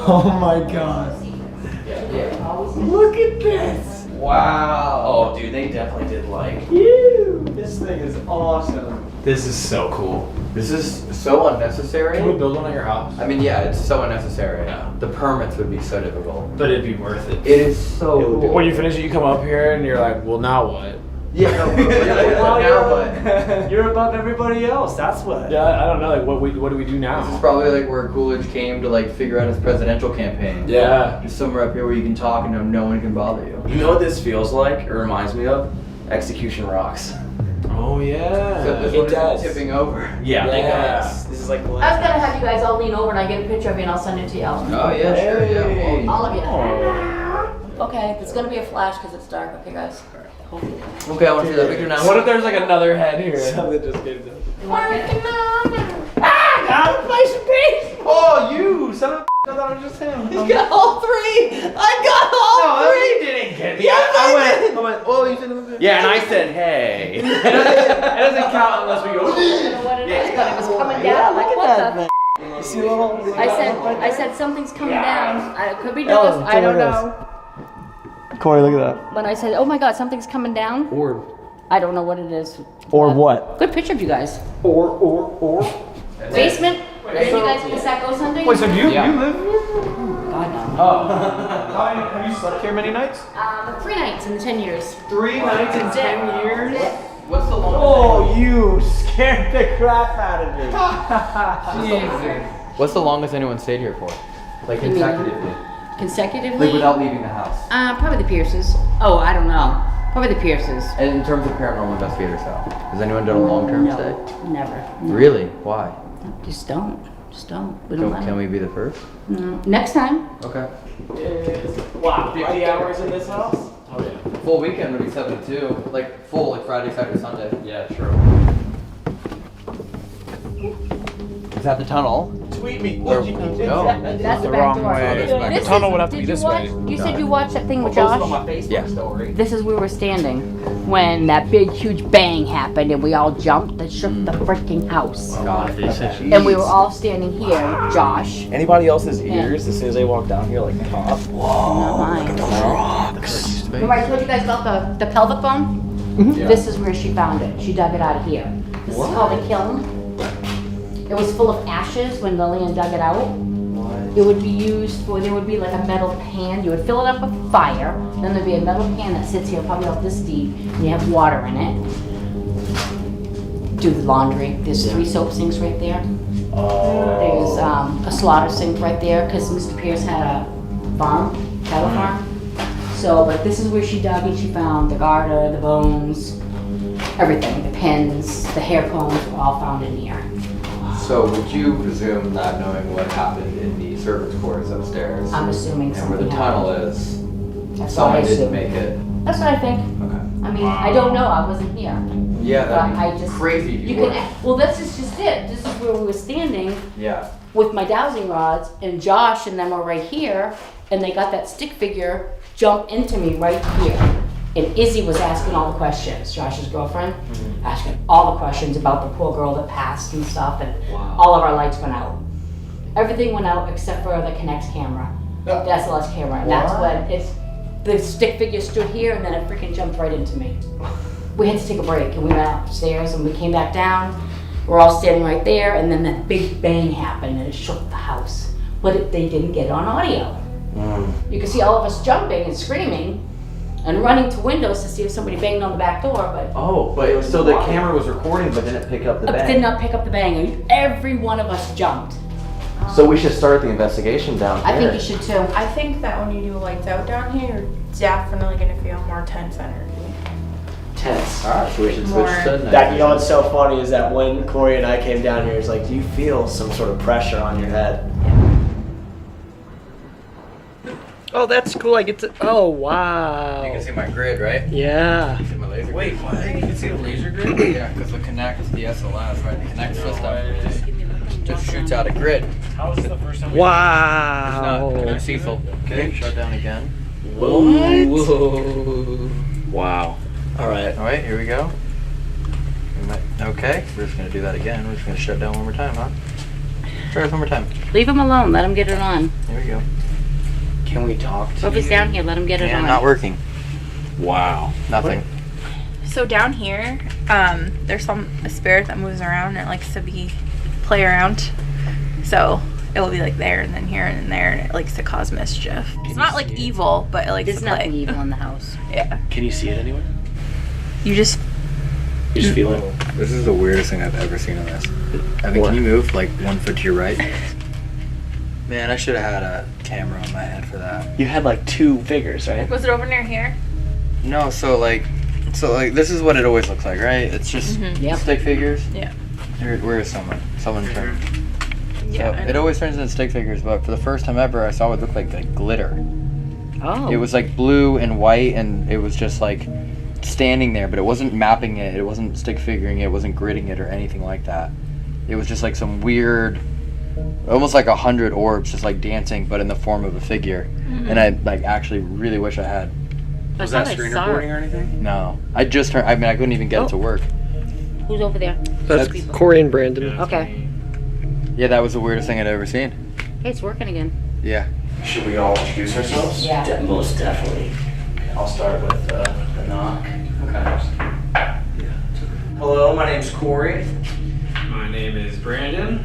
Oh my god. Look at this. Wow. Oh, dude, they definitely did like. You. This thing is awesome. This is so cool. This is so unnecessary. Can we build one at your house? I mean, yeah, it's so unnecessary. Yeah. The permits would be so difficult. But it'd be worth it. It is so cool. When you finish it, you come up here and you're like, well, now what? Yeah, no, but now what? You're above everybody else. That's what. Yeah, I don't know. Like, what do we do This is now? probably like where Coolidge came to like figure out his presidential campaign. Yeah. There's somewhere up here where you can talk and no one can bother you. You know what this feels like? It reminds me of Execution Rocks. Oh yeah. Except this It one is does. tipping over. Yeah. Yeah. This is like. I was gonna have you guys all lean over and I get a picture of you and I'll send it to you. Oh yeah, sure, yeah. All of you. Okay, it's gonna be a flash because it's dark. Okay, guys. Okay, I want to see that picture now. What if there's like another head here? Something just came down. You want it? Oh, you son of a I thought it was just him. You got all 3. I got all 3. didn't get me. I went, oh, you said Yeah, and I said, hey. It doesn't count unless we go. I don't know what it is, but it was coming down. Like, what the? You see a little. I said something's coming down. It could be Ellen, dogs. I don't tell me know. Corey, look at that. When I said, oh my God, something's coming down. Orb. I don't know what it is. Or what? Good picture of you guys. Or. Basement? Where you guys can start ghost hunting? Wait, so do you live here? God, no. Have you slept here many nights? 3 nights in 10 years. 3 nights in 10 years? What's the longest? Oh, you scared the crap out of me. What's the longest anyone stayed here for? Like You mean- consecutively? Consecutively? Like without leaving the house? Probably the Pierces. Oh, I don't know. Probably the Pierces. And in terms of paranormal investigators, how? Has anyone done a long-term No, stay? never. Really? Why? Just don't. We don't let Can them. we be the first? No. Next time. Okay. Wow, 50 hours in this house? Oh yeah. Full weekend would be 72. Like full, like Friday, Saturday, Sunday. Yeah, true. Is that the tunnel? Tweet me. No. That's the the back wrong door. way. This The tunnel is- would have to did be you this watch- way. You said you watched that thing with Posted on Josh? my Facebook Yeah. story. This is where we were standing when that big, huge bang happened and we all jumped and shook the freaking house. God. And we were all standing here, Josh. Anybody else's ears as soon as they walk down here like pop? Not mine. Remember I told you guys about the pelvic bone? Yeah. This is where she found it. She dug it out of here. This is called a kiln. It was full of ashes when Lillian dug it out. It would be used for, there would be like a metal pan. You would fill it up with fire. Then there'd be a metal pan that sits here probably about this deep. And you have water in it. Do the laundry. There's 3 soap sinks right there. There's a slaughter sink right there because Mr. Pierce had a farm, cattle farm. So, but this is where she dug and she found the garter, the bones, everything. The pins, the hair combs were all found in here. So would you presume, not knowing what happened in the servants' quarters upstairs, I'm assuming and where the something tunnel happened. is, That's what I someone didn't assume. make it? That's what I think. Okay. I mean, I don't know. I wasn't here. Yeah, But that'd I be just crazy if you can. were. Well, this is just it. This is where we were standing Yeah. with my dowsing rods, and Josh and them were right here, and they got that stick figure jump into me right here. And Izzy was asking all the questions, Josh's girlfriend, asking all the questions about the poor girl that passed and stuff, and all of our lights went out. Everything went out except for the Kinect camera, the SLS camera, and that's when the stick figure stood here, and then it freaking jumped right into me. We had to take a break, and we went upstairs, and we came back down. We're all standing right there, and then that big bang happened, and it shook the house. But they didn't get it on audio. You could see all of us jumping and screaming, and running to windows to see if somebody banged on the back door, but Oh, but so the camera was recording but didn't pick up the did bang. not pick up the bang. And every one of us jumped. So we should start the investigation down here. I think you should too. I think that when you do lights out down here, you're definitely gonna feel more tense energy. Tense. Alright, so we should switch More- to That, you know what's so funny is that when Corey and I came down here, it's like, do you feel some sort of pressure on your head? Oh, that's cool. I get to. Oh, wow. You can see my grid, right? Yeah. See my laser Wait, grid? what? You can see the laser grid? Yeah, because the Kinect, the SLS, right? The Kinect system just shoots out a grid. How was the first time? Wow. No, Cecil. Okay, shut down again. Whoa. Wow. All right. All right, here we go. Okay, we're just gonna do that again. We're just gonna shut down one more time, huh? Try this one more time. Leave him alone. Let him get it on. Here we go. Can we talk to If he's you? down here, let him get it And on. not working. Wow. Nothing. So down here, there's a spirit that moves around and it likes to play around. So it will be like there and then here and then there, and it likes to cause mischief. It's not like evil, but it likes There's to play. nothing evil in the house. Yeah. Can you see it anywhere? You just You just feel it. This is the weirdest thing I've ever seen on this. I mean, can you move like 1 foot to your right? Man, I should have had a camera on my head for that. You had like 2 figures, right? was it over near here? No, so like this is what it always looks like, right? It's just Yep. stick figures. Yeah. Where is someone? Someone turn. Yeah. So it always turns into stick figures, but for the first time ever, I saw what looked like glitter. Oh. It was like blue and white, and it was just like standing there, but it wasn't mapping it. It wasn't stick figuring it. It wasn't gridding it or anything like that. It was just like some weird, almost like 100 orbs just like dancing, but in the form of a figure. And I like actually really wish I had. Was that screen recording or anything? No, I just turned. I mean, I couldn't even get it to work. Who's over there? That's Corey and Brandon. Okay. Yeah, that was the weirdest thing I'd ever seen. Hey, it's working again. Yeah. Should we all introduce ourselves? Yeah. Most definitely. I'll start with the knock. Okay. Hello, my name's Corey. My name is Brandon.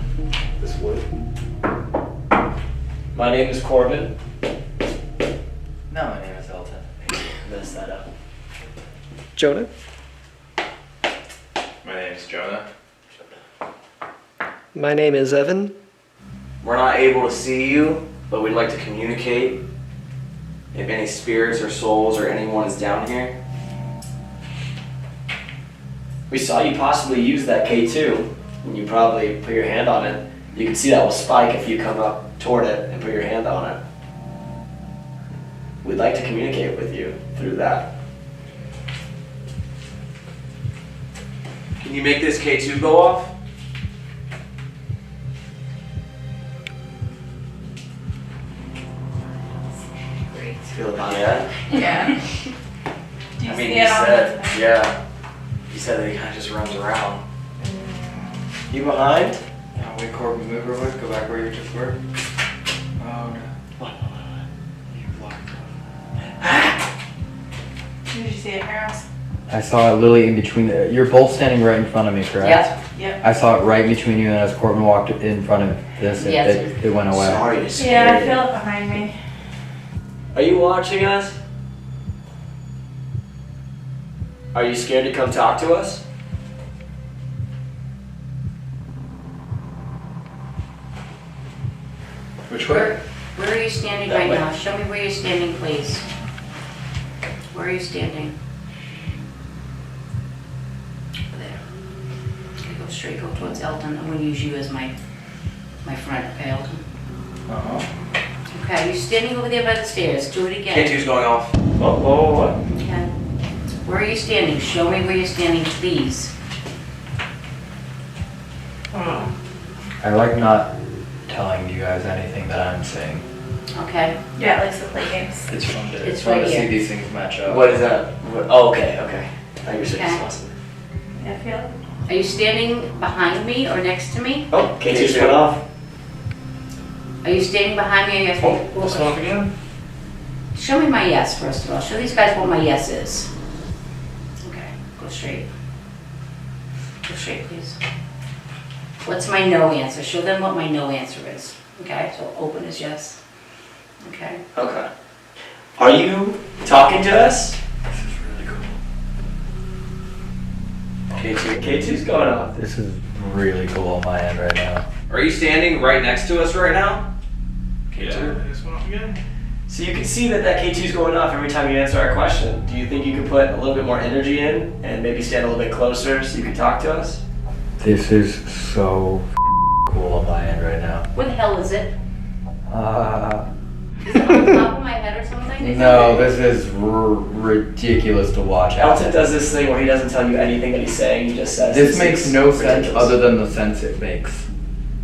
This wood. My name is Corbin. No, my name is Elton. Mess that up. Jonah? My name is Jonah. My name is Evan. We're not able to see you, but we'd like to communicate if any spirits or souls or anyone is down here. We saw you possibly use that K2, and you probably put your hand on it. You can see that will spike if you come up toward it and put your hand on it. We'd like to communicate with you through that. Can you make this K2 go off? Feel it behind Yeah. Yeah. Do you I mean, see he it on said, the yeah. He said that he kind of just runs around. you behind? Yeah, wait, Corbin, move real quick. Go back where you just were. Oh, no. You blocked Did you see it, Harris? I saw it literally in between. You're both standing right in front of me, correct? Yep. Yep. I saw it right between you, and as Corbin walked in front of this, Yes. it went away. Sorry to Yeah, I scare you. feel it behind me. Are you watching us? Are you scared to come talk to us? Which way? Where are you standing That right way. now? Show me where you're standing, please. Where are you standing? There. Okay, go straight, go towards Elton. I'm gonna use you as my friend, okay, Elton? Uh-huh. Okay, you're standing over there by the stairs. Do it again. K2's going off. What? Okay. Where are you standing? Show me where you're standing, please. I like not telling you guys anything that I'm saying. Okay. Yeah, it likes to play games. It's fun to, It's fun right to see here. these things match up. What is that? Oh, okay. I was Okay. just Yeah, I feel it. Are you standing behind me or next to me? Oh, K2's cut off. Are you standing behind me or yes? This one off again? Show me my yes, first of all. Show these guys what my yes is. Okay, go straight. Go straight, please. What's my no answer? Show them what my no answer is. Okay, so open is yes. Okay. Okay. Are you talking to us? This is really cool. K2's going off. This is really cool on my end right now. Are you standing right next to us right now? Yeah. This one off again? So you can see that K2's going off every time you answer our question. Do you think you could put a little bit more energy in and maybe stand a little bit closer so you can talk to us? This is so cool on my end right now. Where the hell is it? Uh, Is it on top of my head or something? no, this is ridiculous to watch. Elton does this thing where he doesn't tell you anything that he's saying, he just says This makes no sense ridiculous. other than the sense it makes.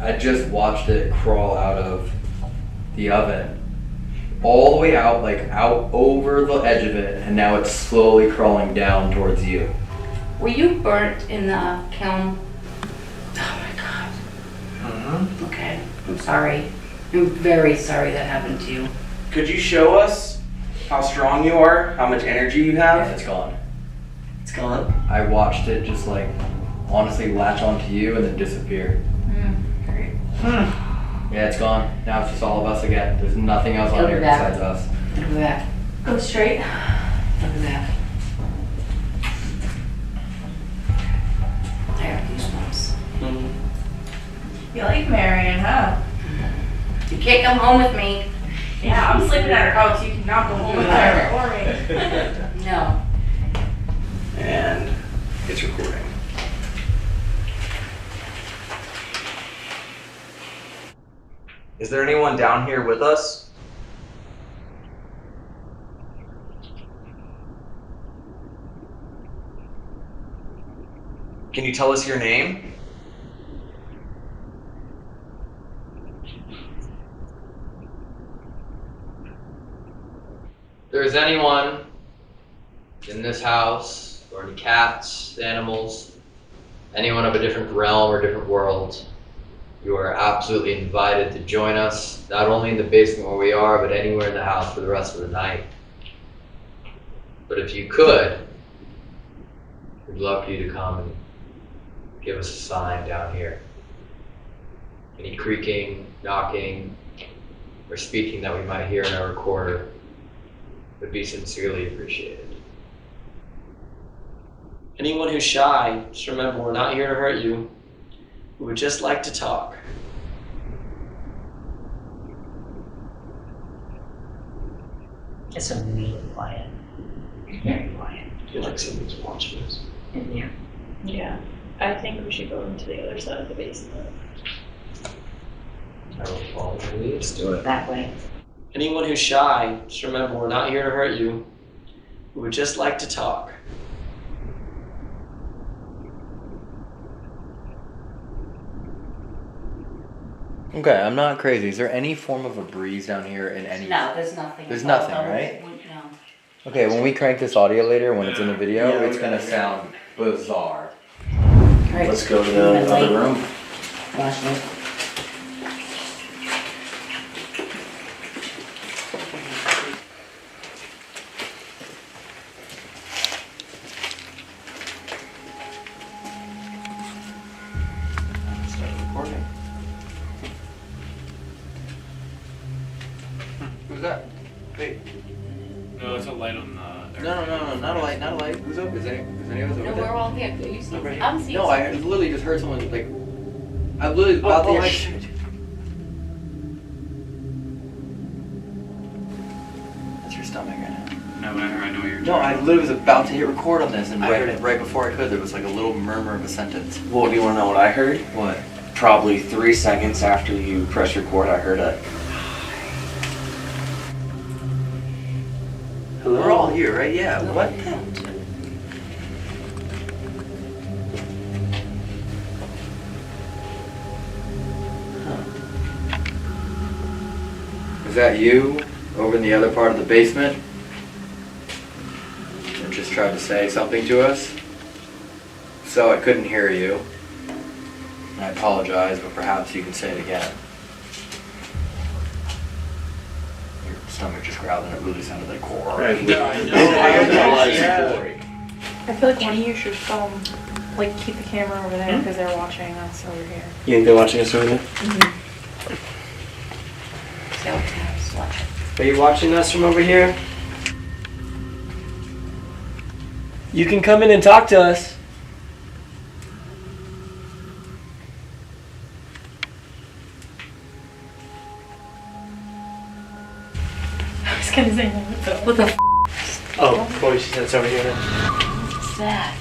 I just watched it crawl out of the oven, all the way out, like out over the edge of it, and now it's slowly crawling down towards you. Were you burnt in the kiln? Oh my god. Mm-hmm. Okay, I'm sorry. I'm very sorry that happened to you. Could you show us how strong you are, how much energy you Yeah, have? it's gone. It's gone. I watched it just like honestly latch onto you and then disappear. Great. Yeah, it's gone. Now it's just all of us again. There's nothing else on It'll here be back. besides us. Look at that. Go straight. Look at that. I have goosebumps. You like Marion, huh? You can't come home with me. Yeah, I'm sleeping at her couch. You cannot go home with her or me. No. And it's recording. Is there anyone down here with us? Can you tell us your name? If there's anyone in this house, or any cats, animals, anyone of a different realm or different world, you are absolutely invited to join us, not only in the basement where we are, but anywhere in the house for the rest of the night. But if you could, we'd love for you to come and give us a sign down here. Any creaking, knocking, or speaking that we might hear in our recorder would be sincerely appreciated. Anyone who's shy, just remember we're not here to hurt you. We would just like to talk. It's a really quiet. Very quiet. I feel like someone's watching us. Yeah. Yeah. I think we should go into the other side of the basement. I will follow your lead. Let's do it. That way. Anyone who's shy, just remember we're not here to hurt you. We would just like to talk. Okay, I'm not crazy. Is there any form of a breeze down here in any... No, there's nothing. There's at all. nothing, right? No. Okay, when we crank this audio later, when it's in the video, Yeah, it's gonna sound bizarre. Alright. Let's go to the other room. Flashlight. Start recording. Who's that? Wait. No, it's a light on No, not a light, not a light. Who's up? Is any of us over No, there? we're all here. You see? I'm right here. I'm seeing No, I something. literally just heard someone like... I literally about to hear... That's your stomach right now. No, I know what you're No, I literally was about to hit record on this, and right before I could, there was like a little murmur of a sentence. Well, do you want to know what I heard? What? Probably 3 seconds after you press record, I heard it. Hello? We're all here, right? Yeah. What? Is that you over in the other part of the basement? That just tried to say something to us? So I couldn't hear you. And I apologize, but perhaps you can say it again. Your stomach just growled and it really sounded like core. I feel like one of you should like keep the camera over there because they're watching us over here. You think they're watching us over there? Are you watching us from over here? You can come in and talk to us. I was gonna say What the f***? Oh, Chloe, she said it's over here now. What's that?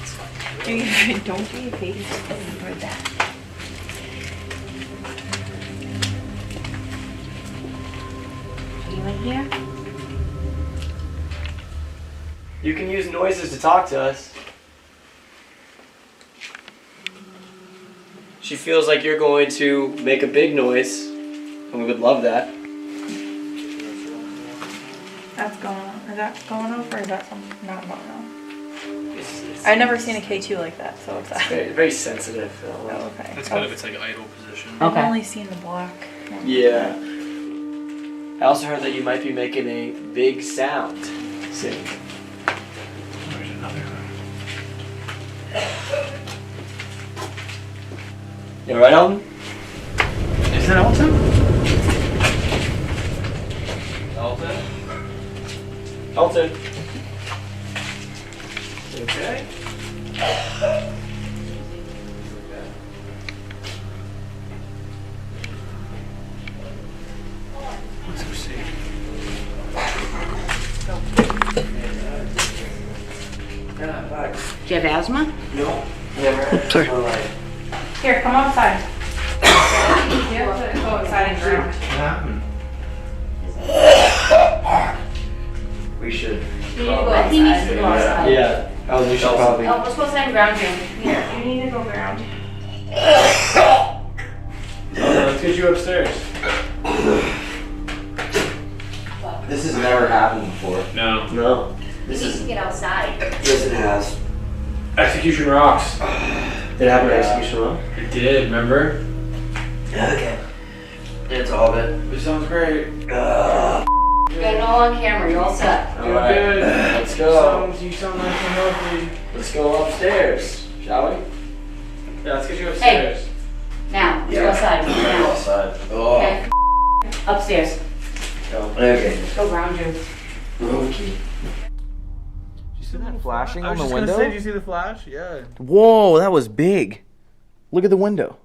don't do your face. I heard that. Are you in here? You can use noises to talk to us. She feels like you're going to make a big noise, and we would love that. That's going on. Is that going off or is that something not going on? I've never seen a K2 like that, so it's Very, very sensitive. Oh, okay. That's kind of its like idle position. I've only seen the black one. Yeah. I also heard that you might be making a big sound soon. There's another one. You alright, Elton? Is that Elton? Elton? Okay. Let's go see. Do you have asthma? No. Never. Sorry. Here, come outside. You have to go outside and ground. What happened? We should. He needs to go outside. Yeah. Elton, you should probably. Oh, we're supposed to have ground you. Yeah, you need to go ground. Let's get you upstairs. This has never happened before. No. No. This is to get outside. Yes, it has. Execution rocks. Did it happen at Execution Row? It did, remember? Okay. It's all of it. This sounds great. You're got it all on camera. You're all set. All right, Good. let's go. You sound nice and healthy. Let's go upstairs, shall we? Yeah, let's get you upstairs. Now, let's go outside. Now. Outside. Oh. Okay. Upstairs. Go. Okay. Let's go ground you. Okay. You see that flashing I on was the just window? gonna say, do you see the flash? Yeah. Whoa, that was big. Look at the window.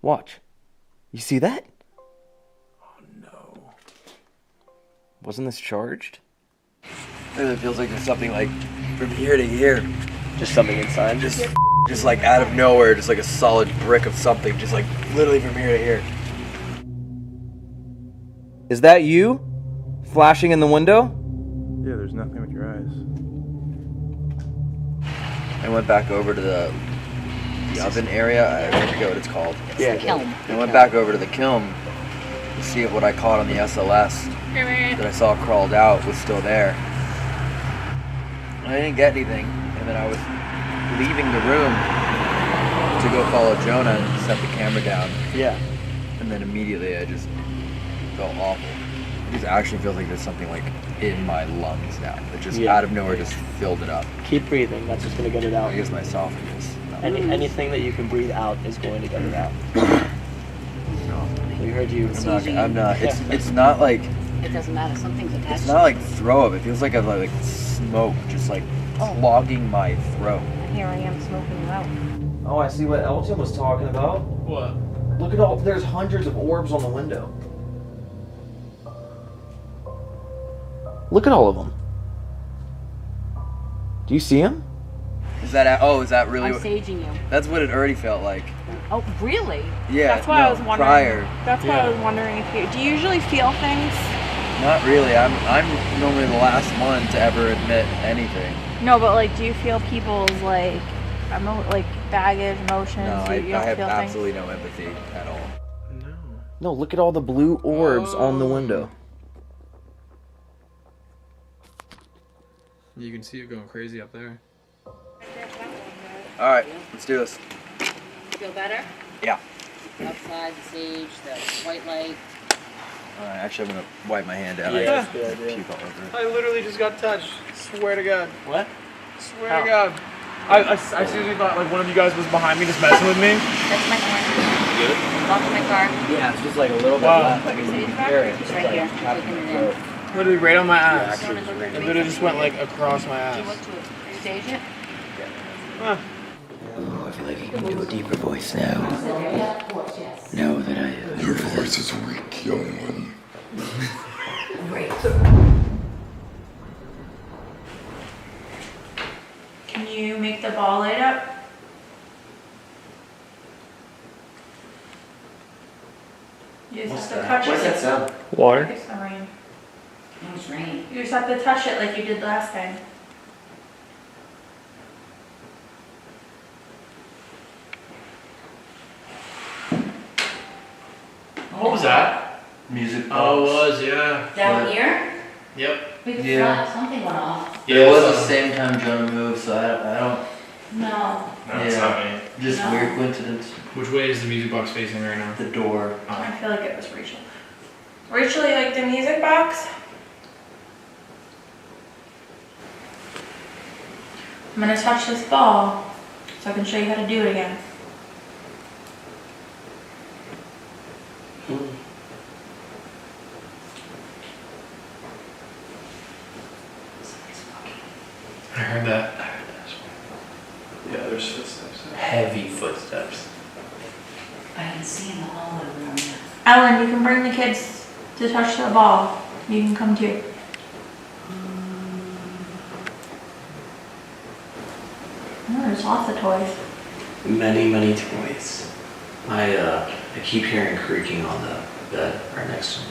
Watch. You see that? Oh no. Wasn't this charged? It feels like there's something like from here to here. Just something inside. Just like out of nowhere, just like a solid brick of something, just like literally from here to here. Is that you? Flashing in the window? Yeah, there's nothing with your eyes. I went back over to the oven area. I forget what it's called. Yeah, kiln. I went back over to the kiln to see if what I caught on the SLS that I saw crawled out was still there. I didn't get anything, and then I was leaving the room to go follow Jonah and set the camera down. Yeah. And then immediately I just felt awful. It just actually feels like there's something like in my lungs now. It just out of nowhere just filled it up. Keep breathing. That's just gonna get it out. I guess my esophagus. Anything that you can breathe out is going to get it out. We heard you. I'm not. It's not like. It doesn't matter. Something's attached. It's not like throw up. It feels like a like smoke, just like clogging my throat. And here I am smoking you out. Oh, I see what Elton was talking about. What? Look at all, there's hundreds of orbs on the window. Look at all of them. Do you see them? Is that, is that really I'm what, saging you. that's what it already felt like. Oh, really? Yeah, That's why I was wondering. prior. That's why I was wondering if you. Do you usually feel things? Not really. I'm normally the last one to ever admit anything. No, but like, do you feel people's like, baggage, emotions? No, you I don't have feel absolutely no empathy at all. No, look at all the blue orbs on the window. You can see it going crazy up there. All right, let's do this. Feel better? Yeah. Outside, the sage, the white light. All right, actually, I'm gonna wipe my hand down. Yeah. I just Good idea. puke all over it. I literally just got touched. Swear to God. What? Swear How? to God. I seriously thought like one of you guys was behind me just messing with me. That's my hand. Good. Lock in my car. Yeah, it's just like a little bit Wow. left. Like, Sage back? it's It's right here. Taking it in. Literally right on my ass. You wanna go It literally just went like across my Do you ass. want to stage it? Huh. Oh, I feel like I can do a deeper voice now. Now that I have. Your voice is weak, young one. Can you make the ball light up? You just have to touch What's it. that sound? Water. It's the rain. It's rain. You just have to touch it like you did last time. What was that? Music box. Oh, it was, yeah. Down here? Yep. We could Yeah. flat, something went off. Yeah, it was the same time Jonah moved, so I don't. No. No, it's not me. Just No. weird coincidence. Which way is the music box facing right now? The door. I feel like it was Rachel. Rachel, you like the music box? I'm gonna touch this ball so I can show you how to do it again. I heard that. Yeah, there's footsteps. Heavy footsteps. I can see in the hallway room. Ellen, you can bring the kids to touch the ball. You can come too. Oh, there's lots of toys. Many, many toys. I keep hearing creaking on the bed right next to me.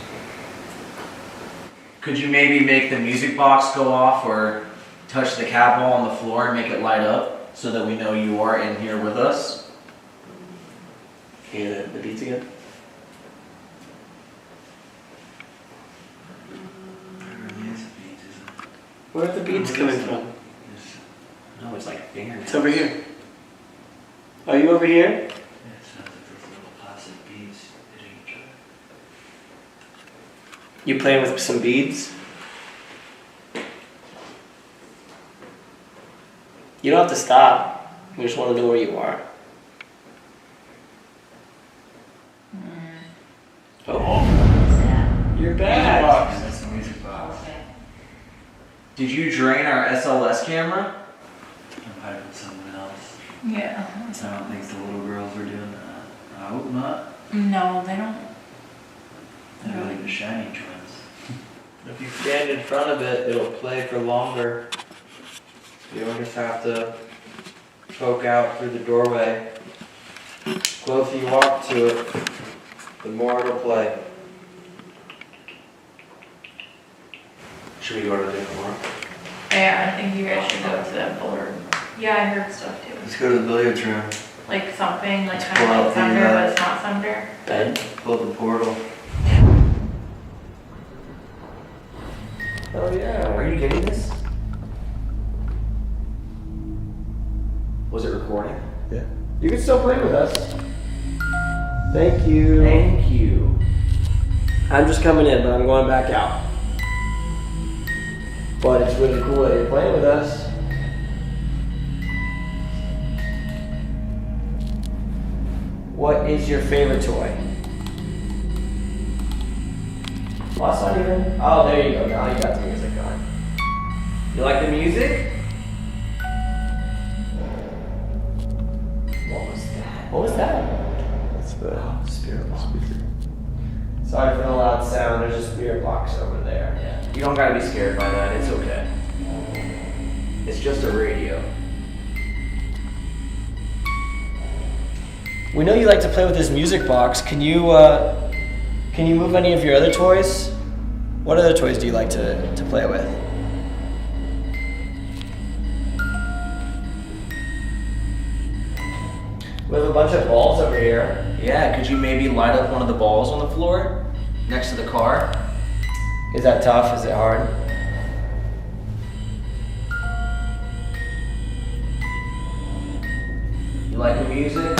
Could you maybe make the music box go off or touch the cat ball on the floor and make it light up so that we know you are in here with us? Hear the beats again? Where are the beats coming from? No, it's like fingernails. It's over here. Are you over here? It's not that those little plastic beads hitting each other. You playing with some beads? You don't have to stop. We just want to know where you are. Oh. You're back. That's the music box. Did you drain our SLS camera? I'm hiding someone else. Yeah. I don't think the little girls were doing that. I hope not. No, they don't. They're like the shiny twins. If you stand in front of it, it'll play for longer. You don't just have to poke out through the doorway. The closer you walk to it, the more it'll play. Should we go to the different room? Yeah, I think you guys should go to that board. Yeah, I heard stuff too. Let's go to the billiards room. Like something, like Let's kind pull of out like the, thunder, but it's not thunder. Ben? Pull up the portal. Oh yeah. Are you getting this? Was it recording? Yeah. You can still play with us. Thank you. Thank you. I'm just coming in, but I'm going back out. But it's really cool that you're playing with us. What is your favorite toy? Well, that's not even. Oh, there you go. Now you got the music going. You like the music? What was that? What was that? That's the spirit box. Sorry for the loud sound. There's a spirit box over there. Yeah. You don't gotta be scared by that. It's okay. It's just a radio. We know you like to play with this music box. Can you move any of your other toys? What other toys do you like to play with? We have a bunch of balls over here. Yeah, could you maybe light up one of the balls on the floor next to the car? Is that tough? Is it hard? You like the music?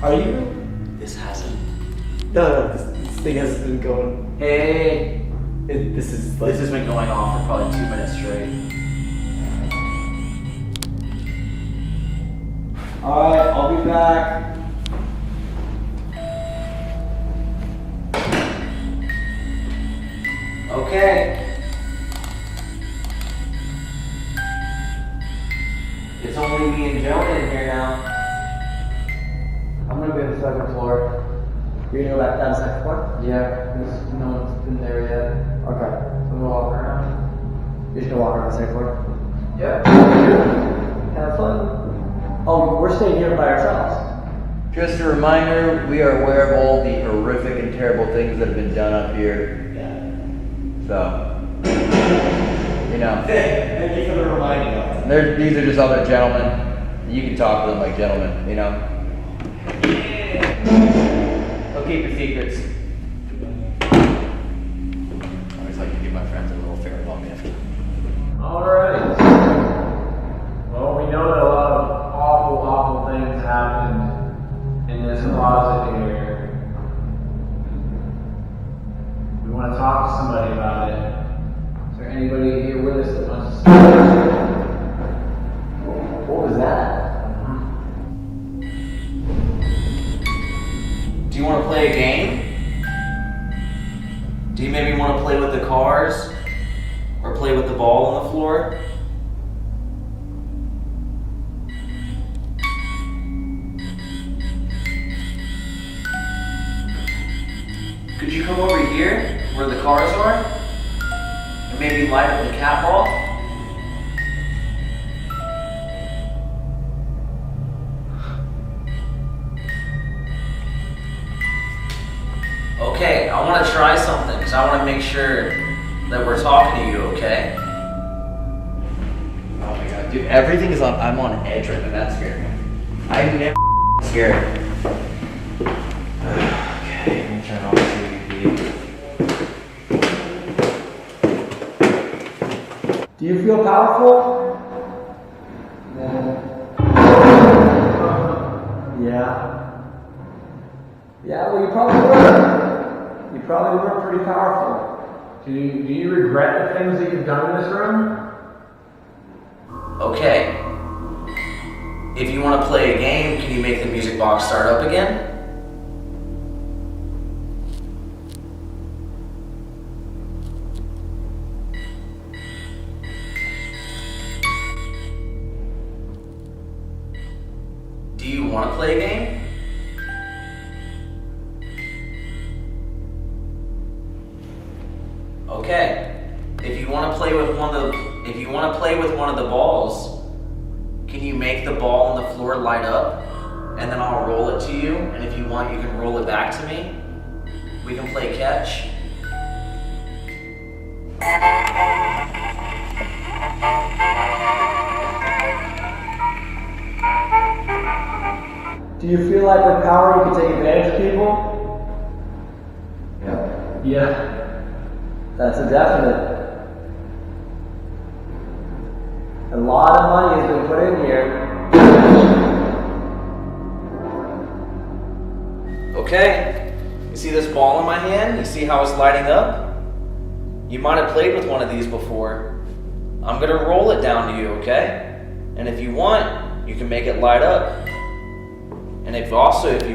Are you? This hasn't. No, this thing has been going. Hey. This has been going on for probably 2 minutes straight. Alright, I'll be back. Okay. It's only me and Jonah in here now. I'm gonna be on the second floor. You're gonna go back down the second floor? Yeah, because no one's been there yet. Okay. So I'm gonna walk around. You're just gonna walk around the second floor? Yeah. Have fun. Oh, we're staying here by ourselves. Just a reminder, we are aware of all the horrific and terrible things that have been done up here. Yeah. So, you know. Thank you for the reminding of it. These are just other gentlemen. You can talk to them like gentlemen, you know. They'll keep your secrets. I always like to give my friends a little farewell gift. Alright. Well, we know that a lot of awful things happened in this closet here. We want to talk to somebody about it. Is there anybody here with us that wants to speak? What was that? Do you want to play a game? Do you maybe want to play with the cars? Or play with the ball on the floor? Could you come over here, where the cars are? And maybe light up the cat ball? Okay, I want to try something, because I want to make sure that we're talking to you, okay? Oh my god, dude, everything is on. I'm on edge right now. That's scary. I'm never scared. Okay, let me turn off the TV. Do you feel powerful? Yeah. Yeah, well, you probably were. You probably were pretty powerful. Do you regret the things that you've done in this room? Okay. If you want to play a game, can you make the music box start up again? Do you want to play a game? Okay. If you want to play with one of the balls, can you make the ball on the floor light up? And then I'll roll it to you, and if you want, you can roll it back to me. We can play catch. Do you feel like with power you can take advantage of people? Yeah. That's a definite. A lot of money has been put in here. Okay. You see this ball in my hand? You see how it's lighting up? You might have played with one of these before. I'm gonna roll it down to you, okay? And if you want, you can make it light up. And if you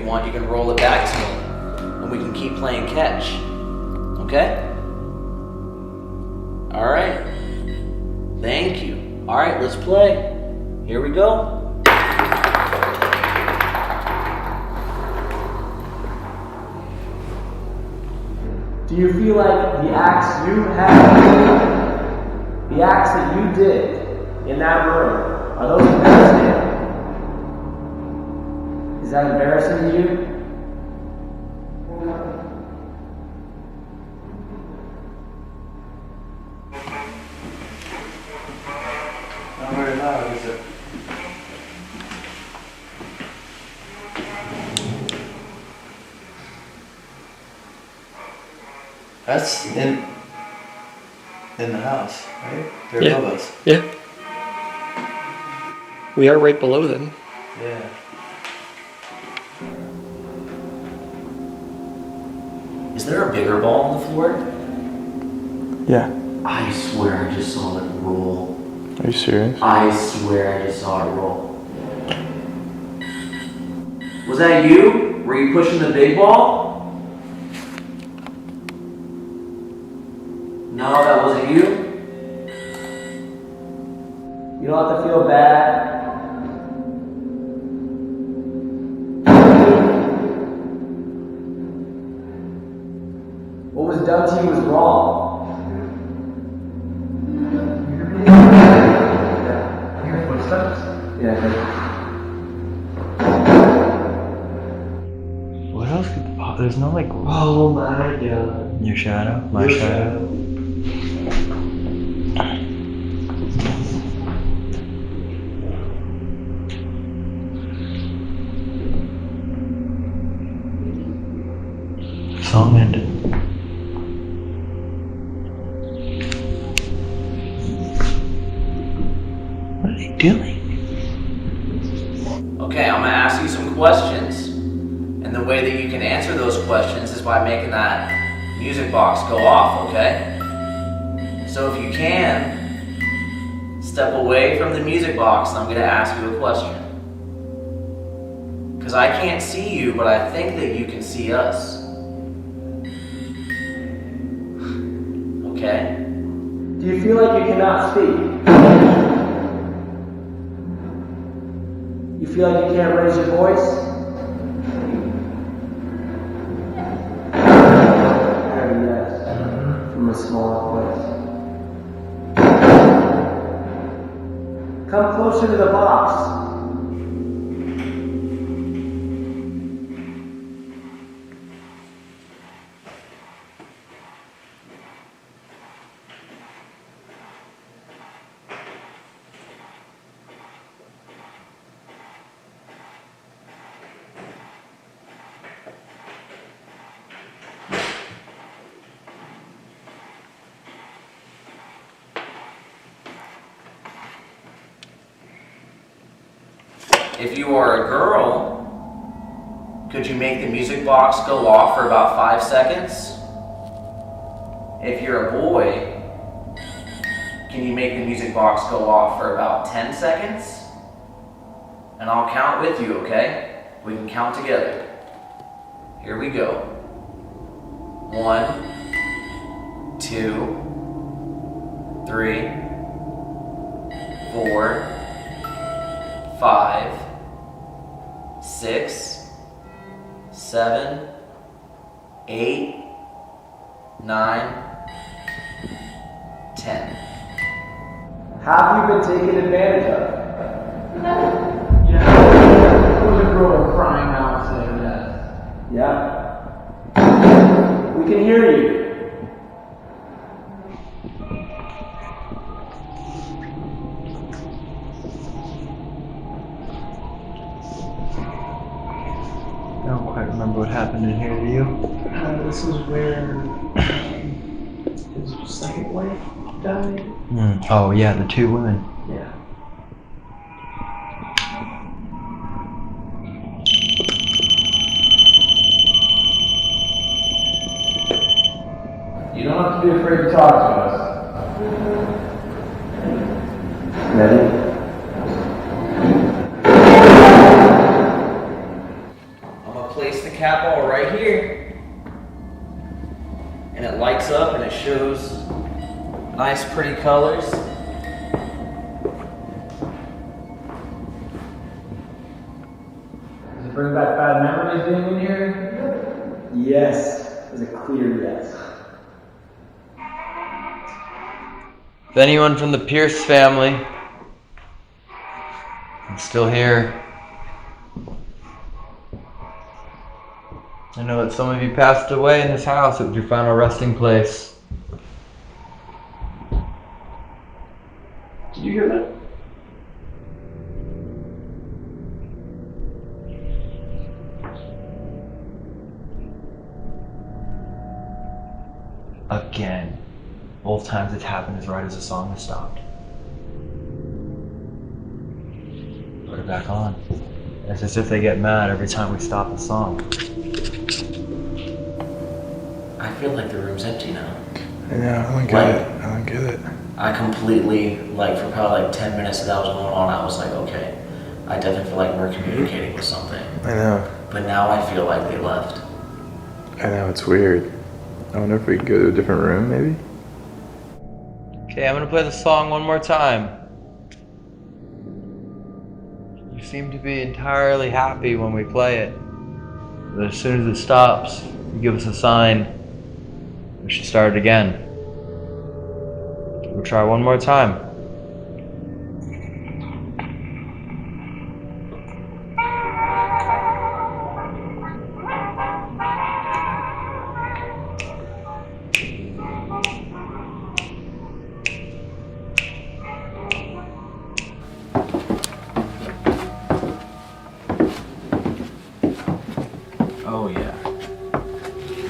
want, you can roll it back to me. And we can keep playing catch. Okay? Alright. Thank you. Alright, let's play. Here we go. Do you feel like the acts you have, the acts that you did in that room, are those embarrassing? Is that embarrassing to you? Not very loud, is it? That's in the house, right? They're Yeah. above us. Yeah. We are right below them. Yeah. Is there a bigger ball on the floor? Yeah. I swear I just saw it roll. Are you serious? I swear I just saw it roll. Was that you? Were you pushing the big ball? No, that wasn't you? You don't have to feel bad. What was done to you was wrong. Hear footsteps? Yeah. What else could there's no like, oh my god. Your shadow? My shadow? Song ended. What are they doing? Okay, I'm gonna ask you some questions. And the way that you can answer those questions is by making that music box go off, okay? So if you can, step away from the music box and I'm gonna ask you a question. Because I can't see you, but I think that you can see us. Okay? Do you feel like you cannot speak? You feel like you can't raise your voice? From a smaller place. Come closer to the box. If you are a girl, could you make the music box go off for about 5 seconds? If you're a boy, can you make the music box go off for about 10 seconds? And I'll count with you, okay? We can count together. Here we go. 1, 2, 3, 4, 5, 6, 7, 8, 9, 10. Have you been taken advantage of? Yeah. There was a girl crying out saying that. Yeah. We can hear you. I don't quite remember what happened in here, do you? This is where his second wife died. Oh yeah, the two women. Yeah. You don't have to be afraid to talk to us. Ready? I'm gonna place the cat ball right here. And it lights up and it shows nice pretty colors. Does it bring back bad memories being in here? Yes. It's a clear yes. If anyone from the Pierce family is still here, I know that some of you passed away in this house. It was your final resting place. Did you hear that? Again. Both times it's happened as right as the song has stopped. Put it back on. It's as if they get mad every time we stop the song. I feel like the room's empty now. I know, I don't get it. I don't get it. I completely, for probably 10 minutes that was going on, I was like, okay, I definitely feel like we're communicating with something. I know. But now I feel like they left. I know, it's weird. I wonder if we could go to a different room, maybe? Okay, I'm gonna play the song one more time. You seem to be entirely happy when we play it. But as soon as it stops, you give us a sign. We should start it again. We'll try one more time. Oh yeah.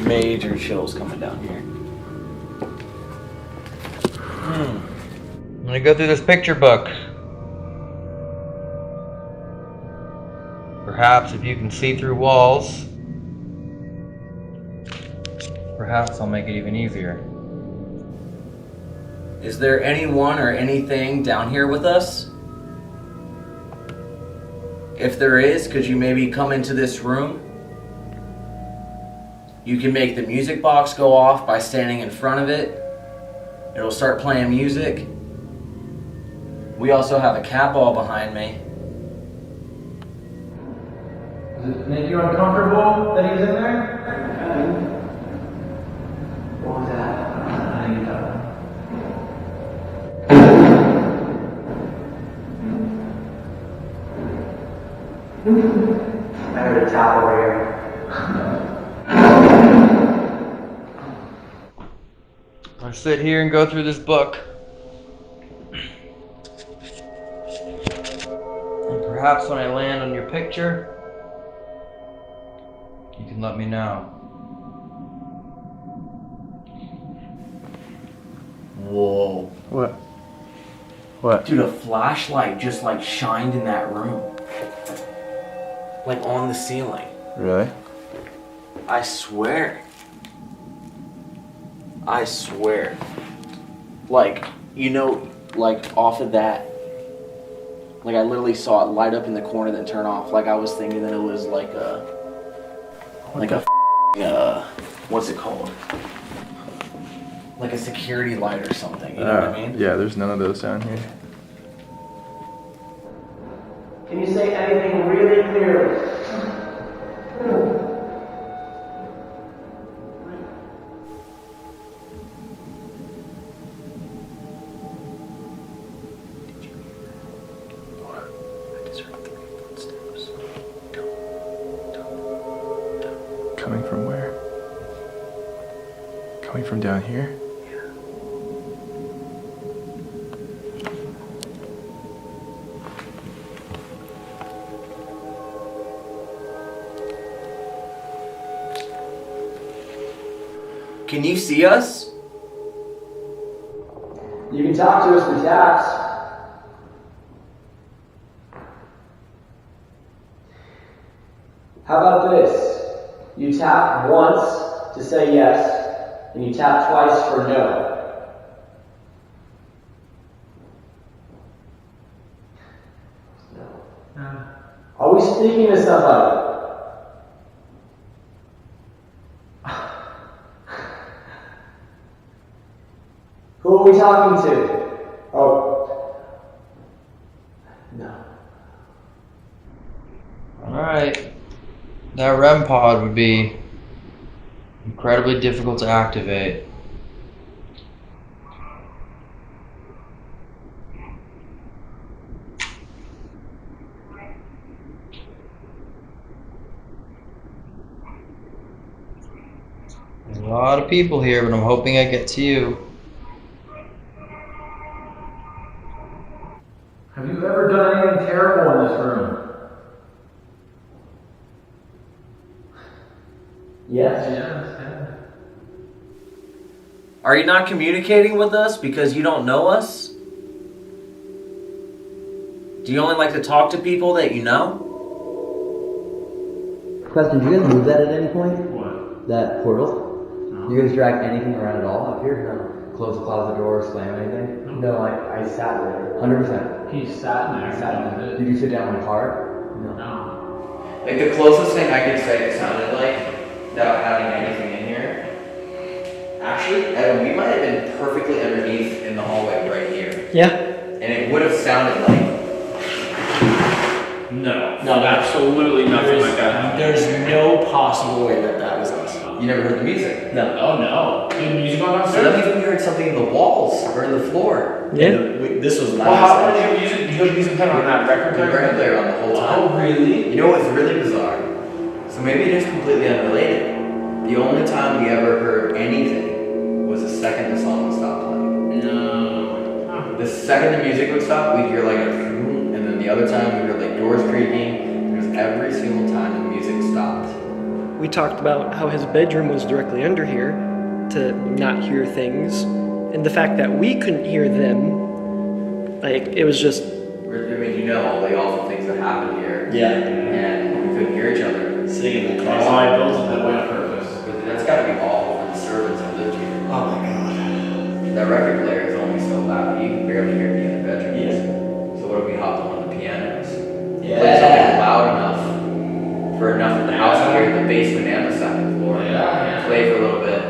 Major chills coming down here. I'm gonna go through this picture book. Perhaps if you can see through walls, perhaps I'll make it even easier. Is there anyone or anything down here with us? If there is, could you maybe come into this room? You can make the music box go off by standing in front of it. It'll start playing music. We also have a cat ball behind me. Does it make you uncomfortable that he's in there? What was that? How you doing? I heard a tap over here. I'll sit here and go through this book. And perhaps when I land on your picture, you can let me know. Whoa. What? What? Dude, a flashlight just shined in that room. On the ceiling. Really? I swear. I swear. Like, you know, like off of that, like I literally saw it light up in the corner then turn off. Like I was thinking that it was like a what's it called? Like a security light or something, you know what I mean? Yeah, there's none of those down here. Can you say anything really clearly? Coming from where? Coming from down here? Can you see us? You can talk to us through taps. How about this? You tap once to say yes, and you tap twice for no. No. Are we speaking to somebody? Who are we talking to? Oh. No. Alright. That REM pod would be incredibly difficult to activate. There's a lot of people here, but I'm hoping I get to you. Have you ever done anything terrible in this room? Yes. Are you not communicating with us because you don't know us? Do you only like to talk to people that you know? Question, do you guys move that at any point? What? That portal? No. You guys drag anything around at all up here? No. Close the closet door, slam anything? No, I sat there. 100%. He sat there. Did you sit down hard? No. Like the closest thing I could say it sounded like, without having anything in here, actually, Evan, we might have been perfectly underneath in the hallway right here. Yeah. And it would have sounded like... No, absolutely nothing like that happened. There's no possible way that that was us. You never heard the music? No. Oh no. Did music on So upstairs? that means we heard something in the walls or in the floor. Yeah. This was Well, how did you have music? You have music playing on that record The record player on the whole time. Oh, really? You know what's really bizarre? So maybe it is completely unrelated. The only time we ever heard anything was the second the song would stop playing. No. The second the music would stop, we'd hear like a and then the other time we heard like doors creaking, because every single time the music stopped. We talked about how his bedroom was directly under here to not hear things, and the fact that we couldn't hear them, like, it was just... I mean, you know all the awful things that happened here. Yeah. And we couldn't hear each other. Sitting in the That's why I built it that way on purpose. But that's gotta be awful for the servants that lived here. Oh my god. That record player is only so loud, you can barely hear me in the bedroom. Yeah. So what if we hopped on one of the pianos? Yeah. Played something loud enough for enough of the house to hear the basement and the second floor. Yeah. Play for a little bit.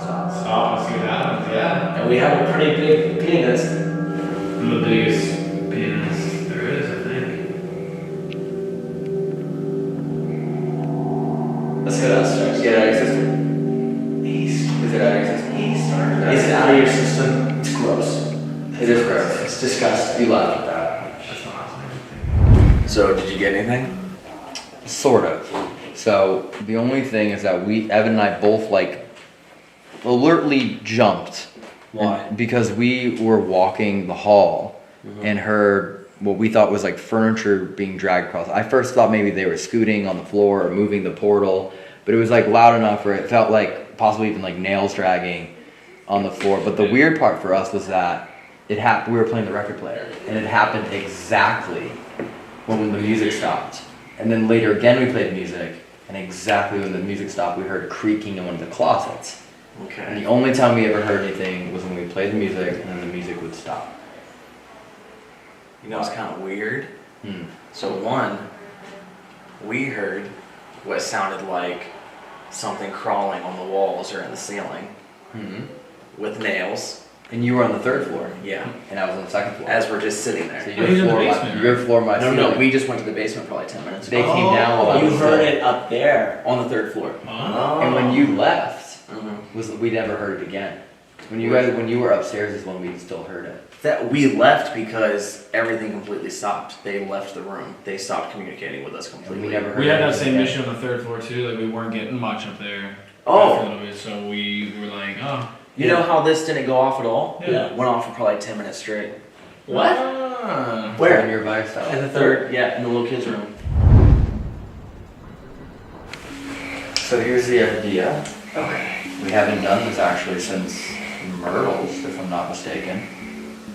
Stop. Stop and see what happens, yeah. And we have a pretty big pianist. The biggest pianist there is, I think. Let's go downstairs. Get out of your system. Is it out of your system? Is it out of your system? It's gross. It is gross. It's disgusting. You laughed at that. That's not So did you get anything? Sort of. So the only thing is that Evan and I both like alertly jumped. Why? Because we were walking the hall and heard what we thought was like furniture being dragged across. I first thought maybe they were scooting on the floor or moving the portal, but it was like loud enough where it felt like possibly even like nails dragging on the floor. But the weird part for us was that it happened. We were playing the record player, and it happened exactly when the music stopped. And then later again we played music, and exactly when the music stopped, we heard creaking in one of the closets. Okay. And the only time we ever heard anything was when we played the music, and then the music would stop. You know, it's kind of weird. Hmm. So one, we heard what sounded like something crawling on the walls or in the ceiling with nails. And you were on the 3rd floor. Yeah. And I was on the 2nd floor. As we're just sitting there. So your floor, my No, ceiling. we just went to the basement probably 10 minutes ago. They came down while I was You heard there. it up there on the 3rd floor. Oh. And when you left, we never heard it again. When you were upstairs is when we still heard it. That we left because everything completely stopped. They left the room. They stopped communicating with us completely. We never heard We had that anything same again. issue on the 3rd floor too. Like we weren't getting much up there. Oh. After a little bit, so we were like, oh. You know how this didn't go off at all? Yeah. Went off for probably 10 minutes straight. What? Where? When you were by yourself. In the 3rd, yeah, in the little kids' room. So here's the idea. Okay. We haven't done this actually since Myrtle's, if I'm not mistaken.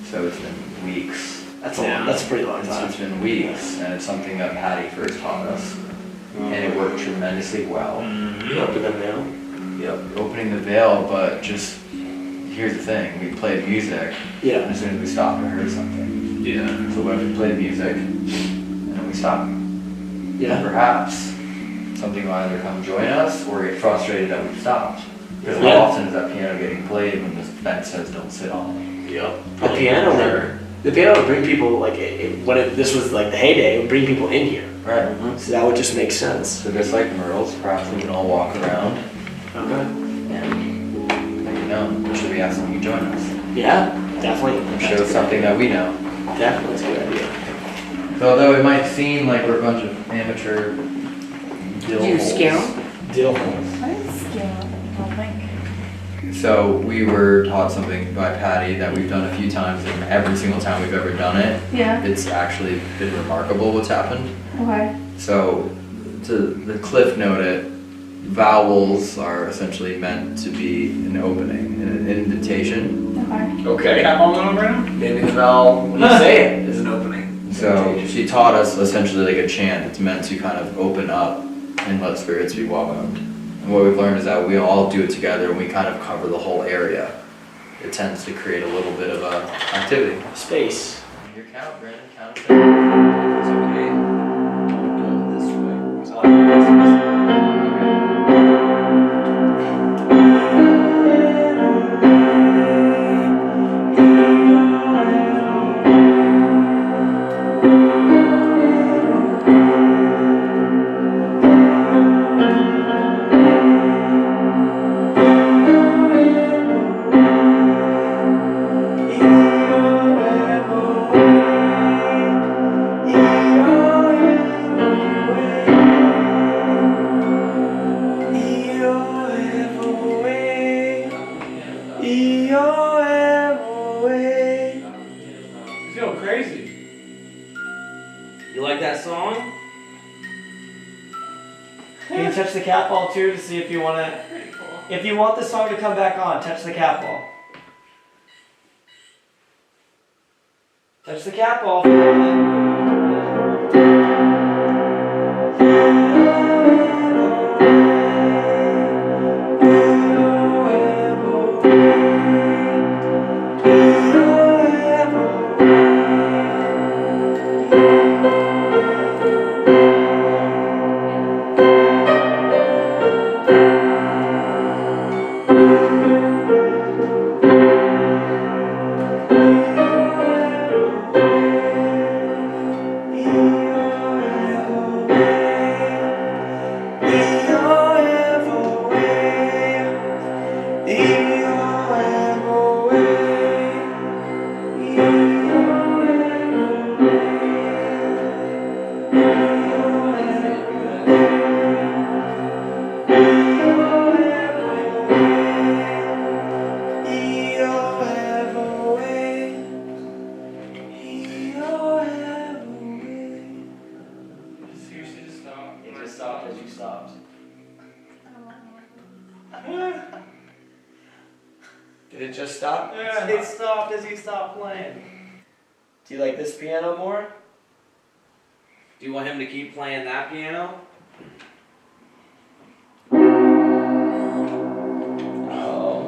So it's been weeks. That's a pretty long time. It's been weeks, and it's something that Patty first taught us. And it worked tremendously well. You opened the veil? Yep, opening the veil, but just, here's the thing, we played music. Yeah. And as soon as we stopped, we heard something. Yeah. So what if we played music, and then we stopped? Yeah. And perhaps something will either come join us, or get frustrated that we've stopped. Because Yeah. how often is that piano getting played when the vent says don't sit on it? Yep. The piano would bring people, like, this was like the heyday, it would bring people in here. Right. So that would just make sense. So just like Myrtle's, perhaps we can all walk around. Okay. And make it known. Should we have someone join us? Yeah, definitely. Show something that we know. Definitely, that's a good idea. So although it might seem like we're a bunch of amateur dill Do you holes. scare 'em? Dill holes. I didn't scale up, I don't think. So we were taught something by Patty that we've done a few times, and every single time we've ever done it, Yeah. it's actually been remarkable what's happened. Okay. So to the cliff note it, vowels are essentially meant to be an opening, an invitation. Okay. Okay. Cap on going around? Maybe the vowel, when you say it, is an opening. So she taught us essentially like a chant. It's meant to kind of open up and let spirits be welcomed. And what we've learned is that we all do it together and we kind of cover the whole area. It tends to create a little bit of a activity. Space. Your count, Brandon. Count it down. It's okay. Go this way. So I He's going crazy. You like that song? Can you touch the cat ball too to see if you want to? If you want the song to come back on, touch the cat ball. Touch the cat ball. It just stopped as you stopped. Did it just stop? Yeah. It stopped as you stopped playing. Do you like this piano more? Do you want him to keep playing that piano? Oh.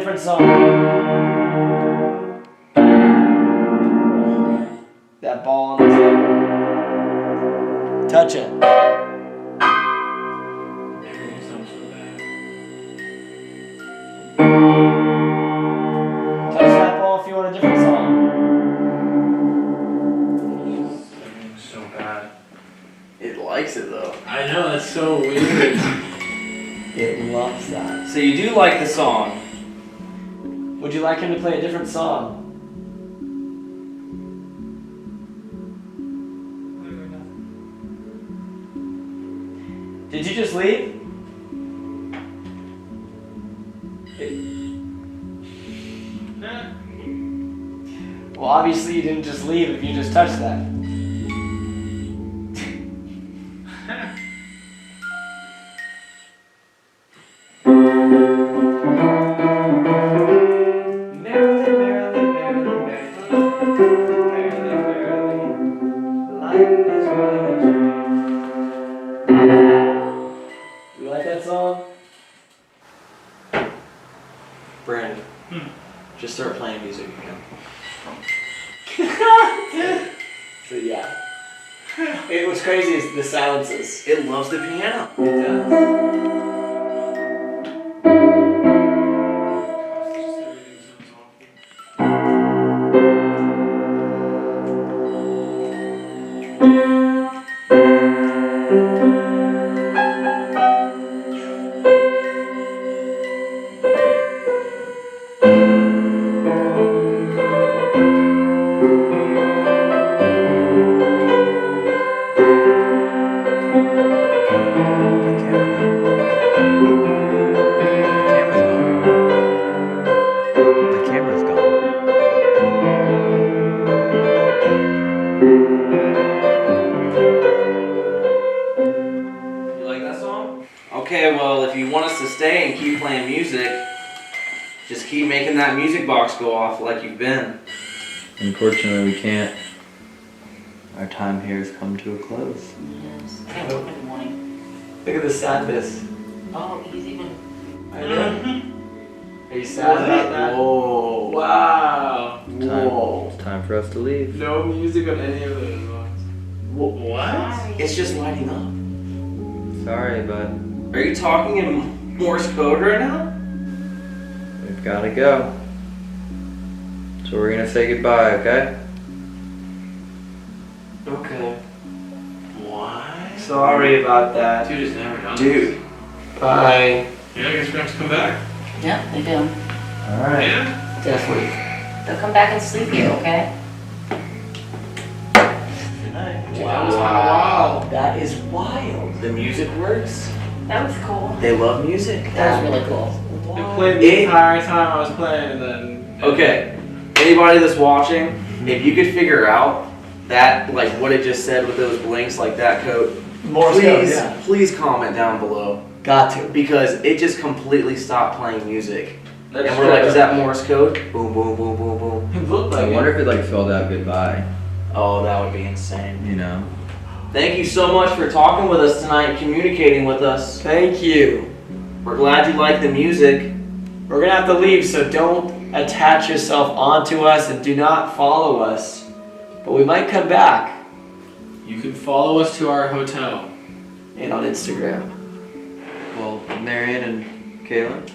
different song. That ball on the table. Touch it. Touch that ball if you want a different song. So bad. It likes it though. I know, that's so weird. It loves that. So you do like the song. Would you like him to play a different song? Did you just leave? Well, obviously you didn't just leave if you just touched that. You like that song? Brandon, just start playing music again. So yeah. What's crazy is the silences. It loves the piano. It does. The camera's gone. You like that song? Okay, well, if you want us to stay and keep playing music, just keep making that music box go off like you've been. Unfortunately, we can't. Our time here has come to a close. Yes. Can't work in the morning. Look at the sadness. Oh, he's even. I know. Are you sad about that? Whoa. Wow. It's time for us to leave. No music on any of those ones. What? It's just lighting up. Sorry, but Are you talking in Morse code right now? we've got to go. So we're gonna say goodbye, okay? Okay. What? Sorry about that. Dude has never done Dude. Bye. Yeah, I guess we have to come back. Yep, they do. Alright. Yeah? Definitely. They'll come back and sleep here, okay? That was wild. That is wild. The music works. That was cool. They love music. That was really cool. It played the entire time I was playing and then... Okay. Anybody that's watching, if you could figure out that, like what it just said with those blinks, like that code, Morse code, please, yeah. please comment down below. Got to. Because it just completely stopped playing music. Let's And we're like, try is that. that Morse code? Boom, boom, boom, boom, boom. It looked I like wonder it. if it like spelled out goodbye. Oh, that would be insane. You know. Thank you so much for talking with us tonight, communicating with us. Thank you. We're glad you like the music. We're gonna have to leave, so don't attach yourself onto us and do not follow us. But we might come back. You can follow us to our hotel. And on Instagram. Well, Marion and Kaylin,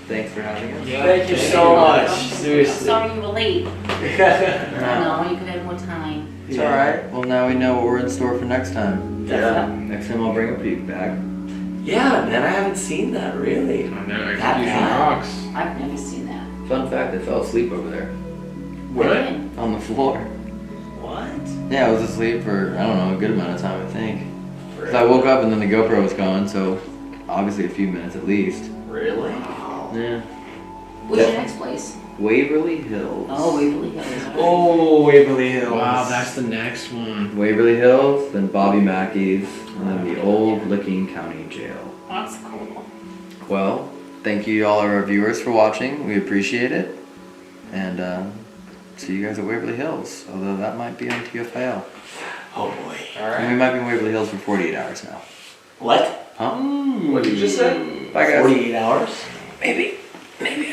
thanks for having us. Yeah, Thank you so much. Seriously. Sorry you were late. I know, you could have more time. It's alright. Well, now we know what we're in store for next time. Yeah. Next time I'll bring a peek back. Yeah, man, I haven't seen that really. On their That execution bad. rocks. I've never seen that. Fun fact, I fell asleep over there. What? On the floor. What? Yeah, I was asleep for, I don't know, a good amount of time, I think. Because I woke up and then the GoPro was gone, so obviously a few minutes at least. Really? Yeah. What's your next place? Waverly Hills. Oh, Waverly Hills. Oh, Waverly Hills. Wow, that's the next one. Waverly Hills, then Bobby Mackey's, and then the old Licking County Jail. That's cool. Well, thank you all our viewers for watching. We appreciate it. And see you guys at Waverly Hills, although that might be on TFIL. Oh boy. And we might be in Waverly Hills for 48 hours now. What? Huh? What did you just say? Bye guys. 48 hours? Maybe. Maybe.